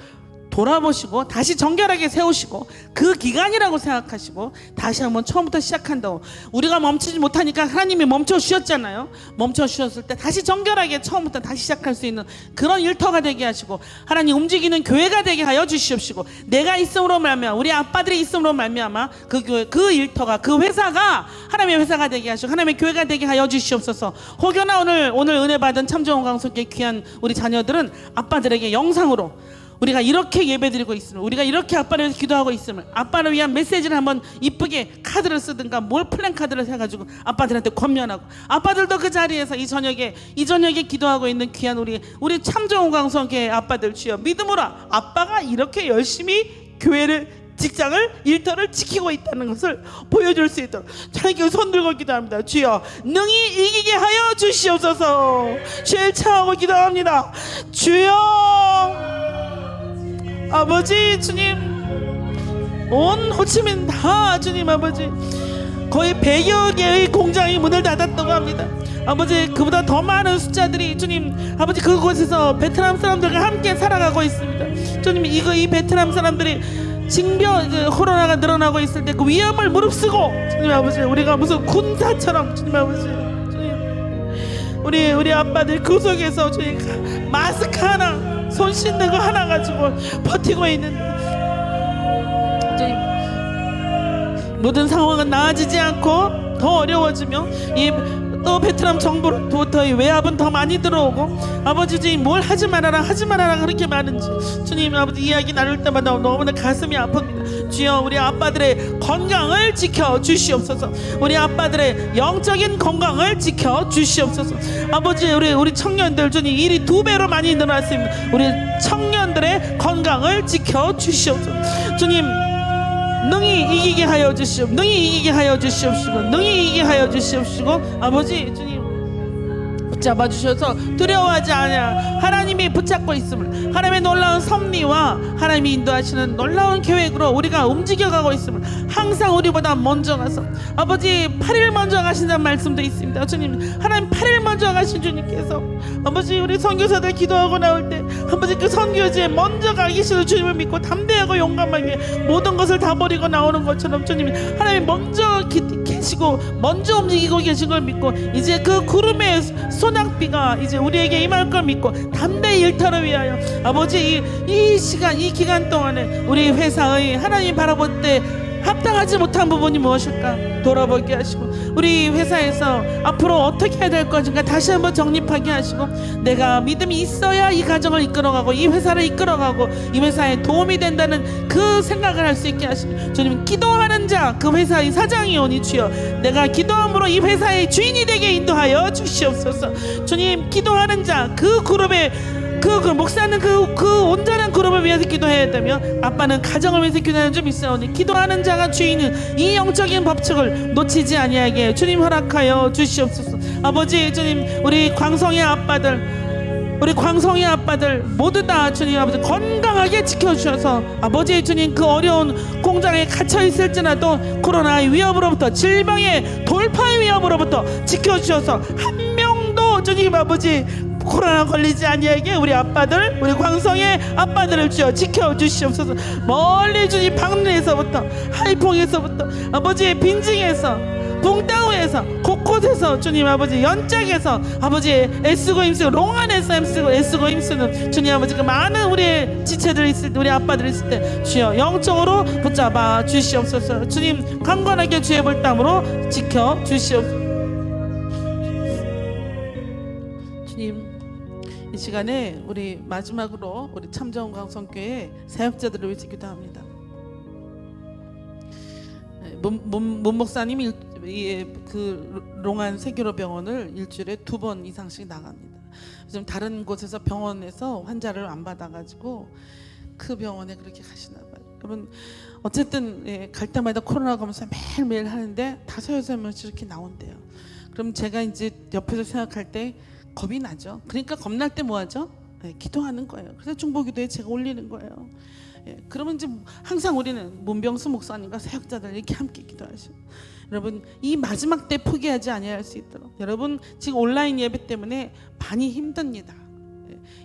돌아보시고 다시 정결하게 세우시고 그 기간이라고 생각하시고 다시 한번 처음부터 시작한다고. 우리가 멈추지 못하니까 하나님이 멈춰 주셨잖아요. 멈춰 주셨을 때 다시 정결하게 처음부터 다시 시작할 수 있는 그런 일터가 되게 하시고 하나님 움직이는 교회가 되게 하여 주시옵시고 내가 있음으로 말미암아 우리 아빠들이 있음으로 말미암아 그 교회 그 일터가 그 회사가 하나님의 회사가 되게 하시고 하나님의 교회가 되게 하여 주시옵소서. 혹여나 오늘 은혜 받은 참정원 강석의 귀한 우리 자녀들은 아빠들에게 영상으로 우리가 이렇게 예배드리고 있으면 우리가 이렇게 아빠를 위해서 기도하고 있으면 아빠를 위한 메시지를 한번 이쁘게 카드를 쓰든가 뭘 플랜카드를 해가지고 아빠들한테 권면하고 아빠들도 그 자리에서 이 저녁에 기도하고 있는 귀한 우리 참정원 강성교회 아빠들 주여 믿음으로 아빠가 이렇게 열심히 교회를 직장을 일터를 지키고 있다는 것을 보여줄 수 있도록 하나님께 손 들고 기도합니다. 주여 능히 이기게 하여 주시옵소서. 죄를 차하고 기도합니다. 주여 아버지 주님 온 호치민 다 주님 아버지 거의 100여 개의 공장이 문을 닫았다고 합니다. 아버지 그보다 더 많은 숫자들이 주님 아버지 그곳에서 베트남 사람들과 함께 살아가고 있습니다. 주님 이 베트남 사람들이 징병 코로나가 늘어나고 있을 때 그 위험을 무릅쓰고 주님 아버지 우리가 무슨 군사처럼 주님 아버지 주님 우리 아빠들 그 속에서 주님 마스크 하나 손 씻는 거 하나 가지고 버티고 있는데 모든 상황은 나아지지 않고 더 어려워지며 또 베트남 정부로부터 외압은 더 많이 들어오고 아버지 주님 뭘 하지 말아라 그렇게 많은지 주님 아버지 이야기 나눌 때마다 너무나 가슴이 아픕니다. 주여 우리 아빠들의 건강을 지켜 주시옵소서. 우리 아빠들의 영적인 건강을 지켜 주시옵소서. 아버지 우리 청년들 주님 일이 2배로 많이 늘어났습니다. 우리 청년들의 건강을 지켜 주시옵소서. 주님 능히 이기게 하여 주시옵시고 능히 이기게 하여 주시옵시고 아버지 주님 붙잡아 주셔서 두려워하지 않아 하나님이 붙잡고 있음을 하나님의 놀라운 섭리와 하나님이 인도하시는 놀라운 계획으로 우리가 움직여가고 있음을 항상 우리보다 먼저 가서 아버지 8일 먼저 가신다는 말씀도 있습니다. 주님 하나님 8일 먼저 가신 주님께서 아버지 우리 선교사들 기도하고 나올 때 아버지 그 선교지에 먼저 가 계시는 주님을 믿고 담대하고 용감하게 모든 것을 다 버리고 나오는 것처럼 주님 하나님 먼저 계시고 먼저 움직이고 계신 걸 믿고 이제 그 구름의 소낙비가 이제 우리에게 임할 걸 믿고 담대히 일터를 위하여 아버지 이 시간 이 기간 동안에 우리 회사의 하나님 바라볼 때 합당하지 못한 부분이 무엇일까 돌아보게 하시고 우리 회사에서 앞으로 어떻게 해야 될 것인가 다시 한번 정립하게 하시고 내가 믿음이 있어야 이 가정을 이끌어가고 이 회사를 이끌어가고 이 회사에 도움이 된다는 그 생각을 할 수 있게 하시고 주님 기도하는 자 그 회사의 사장이오니 주여 내가 기도함으로 이 회사의 주인이 되게 인도하여 주시옵소서. 주님 기도하는 자 그 그룹의 그 목사는 그 온전한 그룹을 위해서 기도해야 되며 아빠는 가정을 위해서 기도하는 줄 믿사오니 기도하는 자가 주인은 이 영적인 법칙을 놓치지 아니하게 주님 허락하여 주시옵소서. 아버지 주님 우리 광성의 아빠들 모두 다 주님 아버지 건강하게 지켜주셔서 아버지 주님 그 어려운 공장에 갇혀 있을지라도 코로나의 위협으로부터 질병의 돌파의 위협으로부터 지켜주셔서 한 명도 주님 아버지 코로나 걸리지 아니하게 우리 아빠들 우리 광성의 아빠들을 주여 지켜주시옵소서. 멀리 주님 방문에서부터 하이퐁에서부터 아버지의 빈증에서 봉따오에서 곳곳에서 주님 아버지 연짝에서 아버지 애쓰고 힘쓰고 롱안에서 애쓰고 힘쓰는 주님 아버지 그 많은 우리의 지체들 있을 때 우리 아빠들 있을 때 주여 영적으로 붙잡아 주시옵소서. 주님 강건하게 주의 볼 땀으로 지켜 주시옵소서. 주님 이 시간에 우리 마지막으로 우리 참정원 강성교회 사역자들을 위해서 기도합니다. 문 목사님이 그 롱안 세계로 병원을 일주일에 2번 이상씩 나갑니다. 좀 다른 곳에서 병원에서 환자를 안 받아가지고 그 병원에 그렇게 가시나 봐요. 여러분 어쨌든 갈 때마다 코로나 검사 매일매일 하는데 5-6명씩 이렇게 나온대요. 그럼 제가 이제 옆에서 생각할 때 겁이 나죠. 그러니까 겁날 때 뭐 하죠? 기도하는 거예요. 그래서 중보기도에 제가 올리는 거예요. 그러면 이제 항상 우리는 문병수 목사님과 사역자들 이렇게 함께 기도하시고, 여러분 이 마지막 때 포기하지 아니할 수 있도록, 여러분 지금 온라인 예배 때문에 많이 힘듭니다.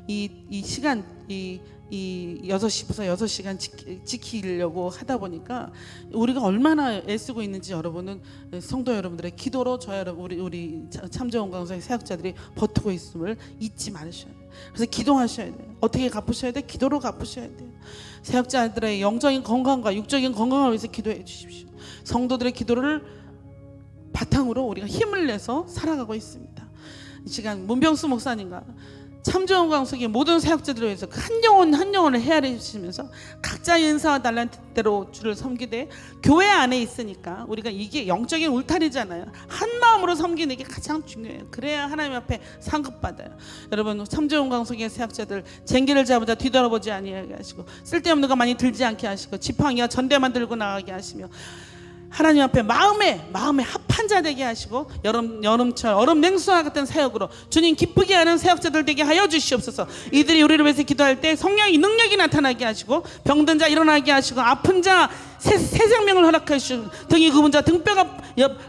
이 시간 이 6시부터 6시간 지키려고 하다 보니까 우리가 얼마나 애쓰고 있는지 여러분은 성도 여러분들의 기도로 저 여러분 우리 참정원 강사의 사역자들이 버티고 있음을 잊지 말으셔야 돼요. 그래서 기도하셔야 돼요. 어떻게 갚으셔야 돼요? 기도로 갚으셔야 돼요. 사역자들의 영적인 건강과 육적인 건강을 위해서 기도해 주십시오. 성도들의 기도를 바탕으로 우리가 힘을 내서 살아가고 있습니다. 이 시간 문병수 목사님과 참정원 강석의 모든 사역자들을 위해서 한 영혼을 헤아려 주시면서 각자의 은사와 달란트대로 주를 섬기되, 교회 안에 있으니까 우리가 이게 영적인 울타리잖아요. 한 마음으로 섬기는 게 가장 중요해요. 그래야 하나님 앞에 상급받아요. 여러분 참정원 강석의 사역자들 쟁기를 잡으자 뒤돌아보지 아니하게 하시고, 쓸데없는 거 많이 들지 않게 하시고, 지팡이와 전대만 들고 나가게 하시며, 하나님 앞에 마음에 합한 자 되게 하시고, 여름철 얼음 냉수와 같은 사역으로 주님 기쁘게 하는 사역자들 되게 하여 주시옵소서. 이들이 우리를 위해서 기도할 때 성령의 능력이 나타나게 하시고, 병든 자 일어나게 하시고, 아픈 자 새 생명을 허락해 주시고, 등이 굽은 자 등뼈가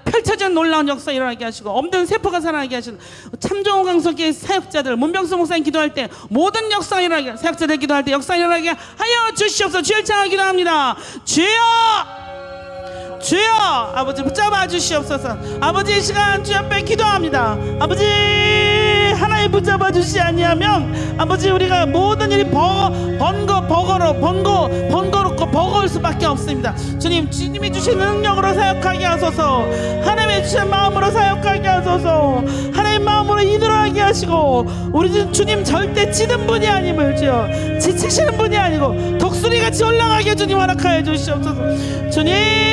펼쳐진 놀라운 역사 일어나게 하시고, 없는 세포가 살아나게 하시는 참정원 강석의 사역자들, 문병수 목사님 기도할 때 모든 역사 일어나게, 사역자들 기도할 때 역사 일어나게 하여 주시옵소서. 주여 찬양 기도합니다. 주여 아버지 붙잡아 주시옵소서. 아버지 이 시간 주 앞에 기도합니다. 아버지 하나님 붙잡아 주시지 아니하면 아버지 우리가 모든 일이 번거롭고 버거울 수밖에 없습니다. 주님이 주신 능력으로 사역하게 하소서. 하나님의 주신 마음으로 사역하게 하소서. 하나님 마음으로 인도하게 하시고, 우리 주님 절대 찌든 분이 아님을 주여 지치시는 분이 아니고 독수리같이 올라가게 주님 허락하여 주시옵소서. 주님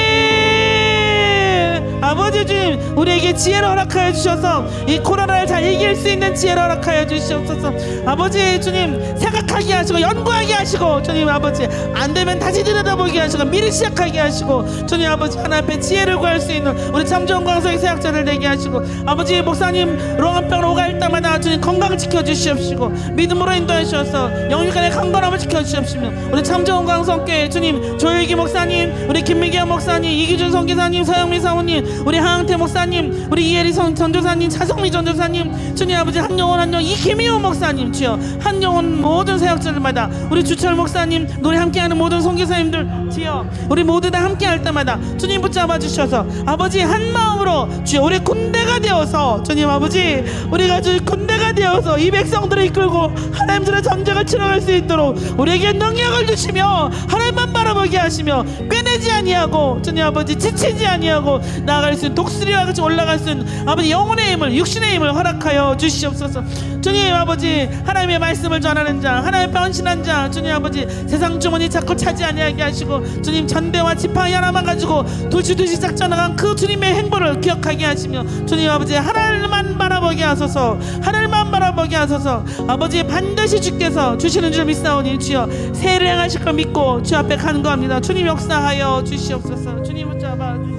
아버지 주님 우리에게 지혜를 허락하여 주셔서 이 코로나를 잘 이길 수 있는 지혜를 허락하여 주시옵소서. 아버지 주님 생각하게 하시고 연구하게 하시고, 주님 아버지 안되면 다시 들여다보게 하시고 미리 시작하게 하시고, 주님 아버지 하나님 앞에 지혜를 구할 수 있는 우리 참정원 강석의 사역자들 되게 하시고, 아버지 목사님 롱암병으로 오갈 때마다 주님 건강 지켜주시옵시고 믿음으로 인도하셔서 영육간의 강건함을 지켜주시옵시고, 우리 참정원 강석교회 주님 조일기 목사님, 우리 김미경 목사님, 이기준 선교사님, 서영미 사모님, 우리 하항태 목사님, 우리 이혜리 전도사님, 차성미 전도사님, 주님 아버지 한 영혼 이김희우 목사님, 주여 한 영혼 모든 사역자들마다, 우리 주철 목사님, 우리 함께하는 모든 선교사님들 주여 우리 모두 다 함께할 때마다 주님 붙잡아 주셔서 아버지 한 마음으로 주여 우리 군대가 되어서, 주님 아버지 우리가 주 군대가 되어서 이 백성들을 이끌고 하나님들의 전쟁을 치러갈 수 있도록 우리에게 능력을 주시며 하나님만 바라보게 하시며 꿰내지 아니하고, 주님 아버지 지치지 아니하고 나아갈 수 있는 독수리와 같이 올라갈 수 있는 아버지 영혼의 힘을, 육신의 힘을 허락하여 주시옵소서. 주님 아버지 하나님의 말씀을 전하는 자, 하나님의 변신한 자, 주님 아버지 세상 주머니 자꾸 차지 아니하게 하시고, 주님 전대와 지팡이 하나만 가지고 두시두시 작전나간 그 주님의 행보를 기억하게 하시며, 주님 아버지 하나님만 바라보게 하소서. 하나님만 바라보게 하소서. 아버지 반드시 주께서 주시는 줄 믿사오니 주여 새해를 행하실 걸 믿고 주 앞에 간구합니다. 주님 역사하여 주시옵소서. 주님 붙잡아 주시옵소서.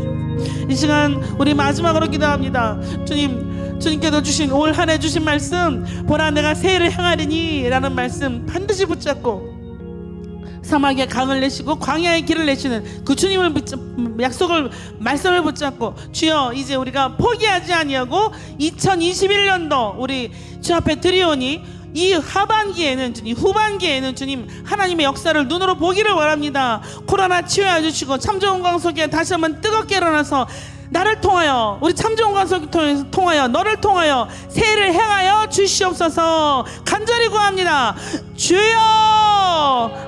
이 시간 우리 마지막으로 기도합니다. 주님께서 주신 올 한 해 주신 말씀, 보라 내가 새해를 향하리니 라는 말씀 반드시 붙잡고 사막에 강을 내시고 광야의 길을 내시는 그 주님을 약속을 말씀을 붙잡고, 주여 이제 우리가 포기하지 아니하고 2021년도 우리 주 앞에 드리오니 이 하반기에는 주님, 후반기에는 주님 하나님의 역사를 눈으로 보기를 원합니다. 코로나 치유해 주시고 참정원 강석에 다시 한번 뜨겁게 일어나서 나를 통하여, 우리 참정원 강석을 통하여 너를 통하여 새해를 행하여 주시옵소서. 간절히 구합니다. 주여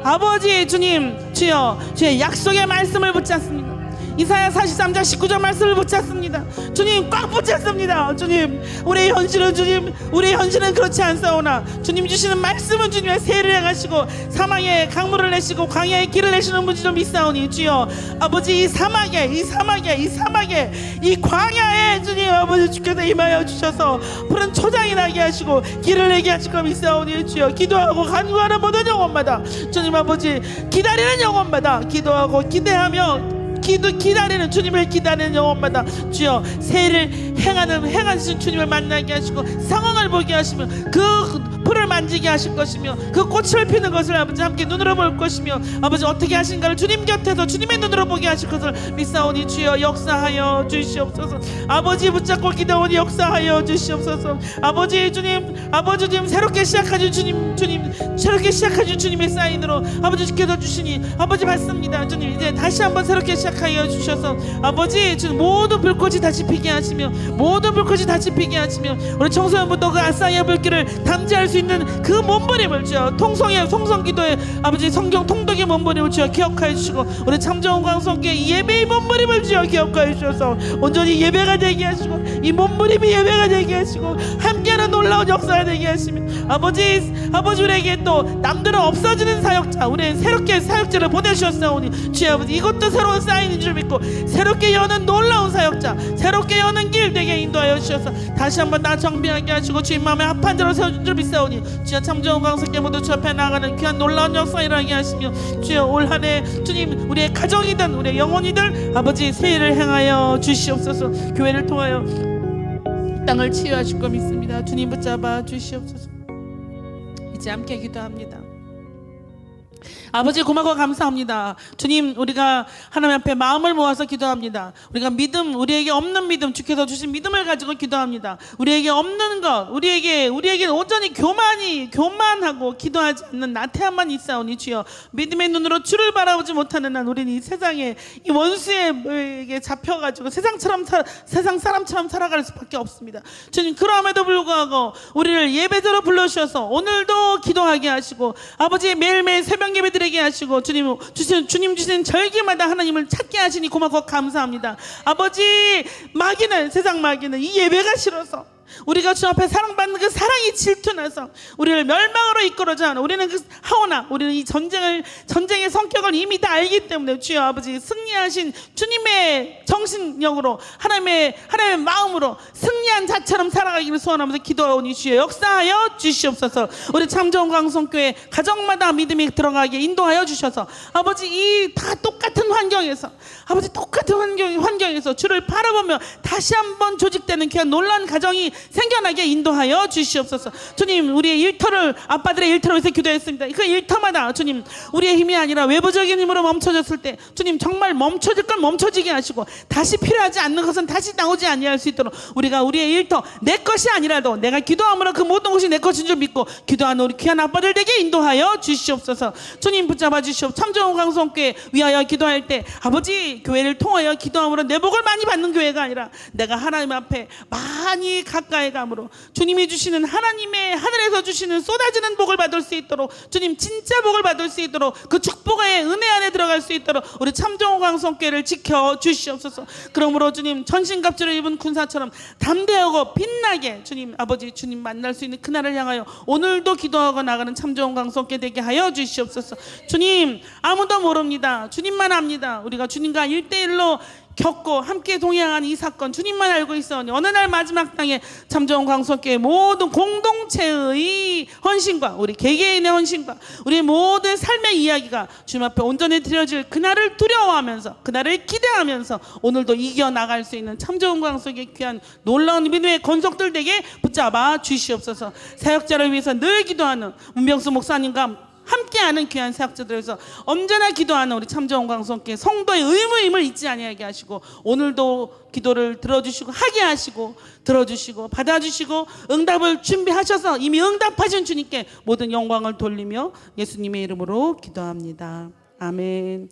아버지 주님, 주여 주의 약속의 말씀을 붙잡습니다. 이사야 43장 19절 말씀을 붙잡습니다. 주님 꽉 붙잡습니다. 주님 우리의 현실은 주님 우리의 현실은 그렇지 않사오나 주님 주시는 말씀은 주님의 세를 행하시고 사막에 강물을 내시고 광야에 길을 내시는 분이 좀 있사오니 주여 아버지 이 사막에 이 광야에 주님 아버지 주께서 임하여 주셔서 푸른 초장이 나게 하시고 길을 내게 하실 것 있사오니 주여 기도하고 간구하는 모든 영혼마다 주님 아버지 기다리는 영혼마다 기도하고 기대하며 기다리는 주님을 기다리는 영혼마다 주여 새해를 행하신 주님을 만나게 하시고 상황을 보게 하시며 그 풀을 만지게 하실 것이며 그 꽃을 피는 것을 아버지 함께 눈으로 볼 것이며 아버지 어떻게 하신가를 주님 곁에서 주님의 눈으로 보게 하실 것을 믿사오니 주여 역사하여 주시옵소서. 아버지 붙잡고 기도하오니 역사하여 주시옵소서. 아버지 주님 새롭게 시작하신 새롭게 시작하신 주님의 사인으로 아버지 주께서 주시니 아버지 받습니다. 주님 이제 다시 한번 새롭게 시작하여 주셔서 아버지 주님 모든 불꽃이 다시 피게 하시며 우리 청소년부터 그 아사야 불길을 담지할 수 있는 그 몸부림을 주여 통성기도의 아버지 성경 통독의 몸부림을 주여 기억하여 주시고 우리 참정원 광성교회 예배의 몸부림을 주여 기억하여 주셔서 온전히 예배가 되게 하시고 이 몸부림이 예배가 되게 하시고 함께하는 놀라운 역사가 되게 하시며 아버지 우리에게 또 남들은 없어지는 사역자 우리 새롭게 사역자를 보내주셨사오니 주여 아버지 이것도 새로운 사인인 줄 믿고 새롭게 여는 놀라운 사역자 새롭게 여는 길 되게 인도하여 주셔서 다시 한번 나 정비하게 하시고 주님 마음에 합한 자로 세워준 줄 믿사오니 주여 참정원 광석계 모두 주 앞에 나가는 귀한 놀라운 역사 일어나게 하시며 주여 올 한 해 주님 우리의 가정이든 우리의 영혼이든 아버지 새해를 행하여 주시옵소서. 교회를 통하여 땅을 치유하실 거 믿습니다. 주님 붙잡아 주시옵소서. 이제 함께 기도합니다. 아버지 고맙고 감사합니다. 주님 우리가 하나님 앞에 마음을 모아서 기도합니다. 우리가 믿음 우리에게 없는 믿음 주께서 주신 믿음을 가지고 기도합니다. 우리에게 없는 것 우리에게 온전히 교만하고 기도하지 않는 나태함만 있사오니 주여 믿음의 눈으로 주를 바라보지 못하는 한 우리는 이 세상에 이 원수에게 잡혀가지고 세상 사람처럼 살아갈 수밖에 없습니다. 주님 그럼에도 불구하고 우리를 예배자로 불러주셔서 오늘도 기도하게 하시고 아버지 매일매일 새벽 예배 드리게 하시고 주님 주신 절기마다 하나님을 찾게 하시니 고맙고 감사합니다. 아버지 세상 마귀는 이 예배가 싫어서 우리가 주 앞에 사랑받는 그 사랑이 질투나서 우리를 멸망으로 이끌어자 하는 우리는 우리는 이 전쟁의 성격을 이미 다 알기 때문에 주여 아버지 승리하신 주님의 정신력으로 하나님의 마음으로 승리한 자처럼 살아가기를 소원하면서 기도하오니 주여 역사하여 주시옵소서. 우리 참정원 광성교회 가정마다 믿음이 들어가게 인도하여 주셔서 아버지 이 다 똑같은 환경에서 주를 바라보며 다시 한번 조직되는 귀한 놀라운 가정이 생겨나게 인도하여 주시옵소서. 주님 우리의 일터를 아빠들의 일터로 해서 기도했습니다. 그 일터마다 주님 우리의 힘이 아니라 외부적인 힘으로 멈춰졌을 때 주님 정말 멈춰질 건 멈춰지게 하시고 다시 필요하지 않는 것은 다시 나오지 아니할 수 있도록 우리가 우리의 일터 내 것이 아니라도 내가 기도함으로 그 모든 것이 내 것인 줄 믿고 기도하는 우리 귀한 아빠들 되게 인도하여 주시옵소서. 주님 붙잡아 주시옵소서. 참정원 광성교회 위하여 기도할 때 아버지 교회를 통하여 기도함으로 내 복을 많이 받는 교회가 아니라 내가 하나님 앞에 많이 가까이 감으로 주님이 주시는 하나님의 하늘에서 주시는 쏟아지는 복을 받을 수 있도록 주님 진짜 복을 받을 수 있도록 그 축복의 은혜 안에 들어갈 수 있도록 우리 참정원 광성교회를 지켜 주시옵소서. 그러므로 주님 전신갑주를 입은 군사처럼 담대하고 빛나게 주님 아버지 주님 만날 수 있는 그날을 향하여 오늘도 기도하고 나가는 참정원 광성교회 되게 하여 주시옵소서. 주님 아무도 모릅니다. 주님만 압니다. 우리가 주님과 1대1로 겪고 함께 동행한 이 사건 주님만 알고 있어오니 어느 날 마지막 땅에 참정원 광성교회 모든 공동체의 헌신과 우리 개개인의 헌신과 우리 모든 삶의 이야기가 주님 앞에 온전히 드려질 그날을 두려워하면서 그날을 기대하면서 오늘도 이겨나갈 수 있는 참정원 광성교회 귀한 놀라운 믿음의 건속들 되게 붙잡아 주시옵소서. 사역자를 위해서 늘 기도하는 문병수 목사님과 함께하는 귀한 사역자들에서 언제나 기도하는 우리 참정원 광성교회 성도의 의무임을 잊지 아니하게 하시고 오늘도 기도를 들어주시고 하게 하시고 들어주시고 받아주시고 응답을 준비하셔서 이미 응답하신 주님께 모든 영광을 돌리며 예수님의 이름으로 기도합니다. 아멘.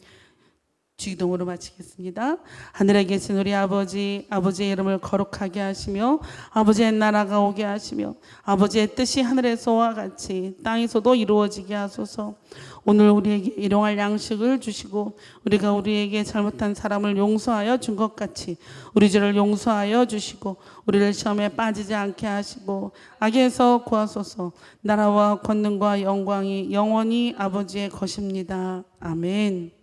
주기도문으로 마치겠습니다. 하늘에 계신 우리 아버지, 아버지의 이름을 거룩하게 하시며 아버지의 나라가 오게 하시며 아버지의 뜻이 하늘에서와 같이 땅에서도 이루어지게 하소서. 오늘 우리에게 일용할 양식을 주시고 우리가 우리에게 잘못한 사람을 용서하여 준 것 같이 우리 죄를 용서하여 주시고 우리를 시험에 빠지지 않게 하시고 악에서 구하소서. 나라와 권능과 영광이 영원히 아버지의 것입니다. 아멘.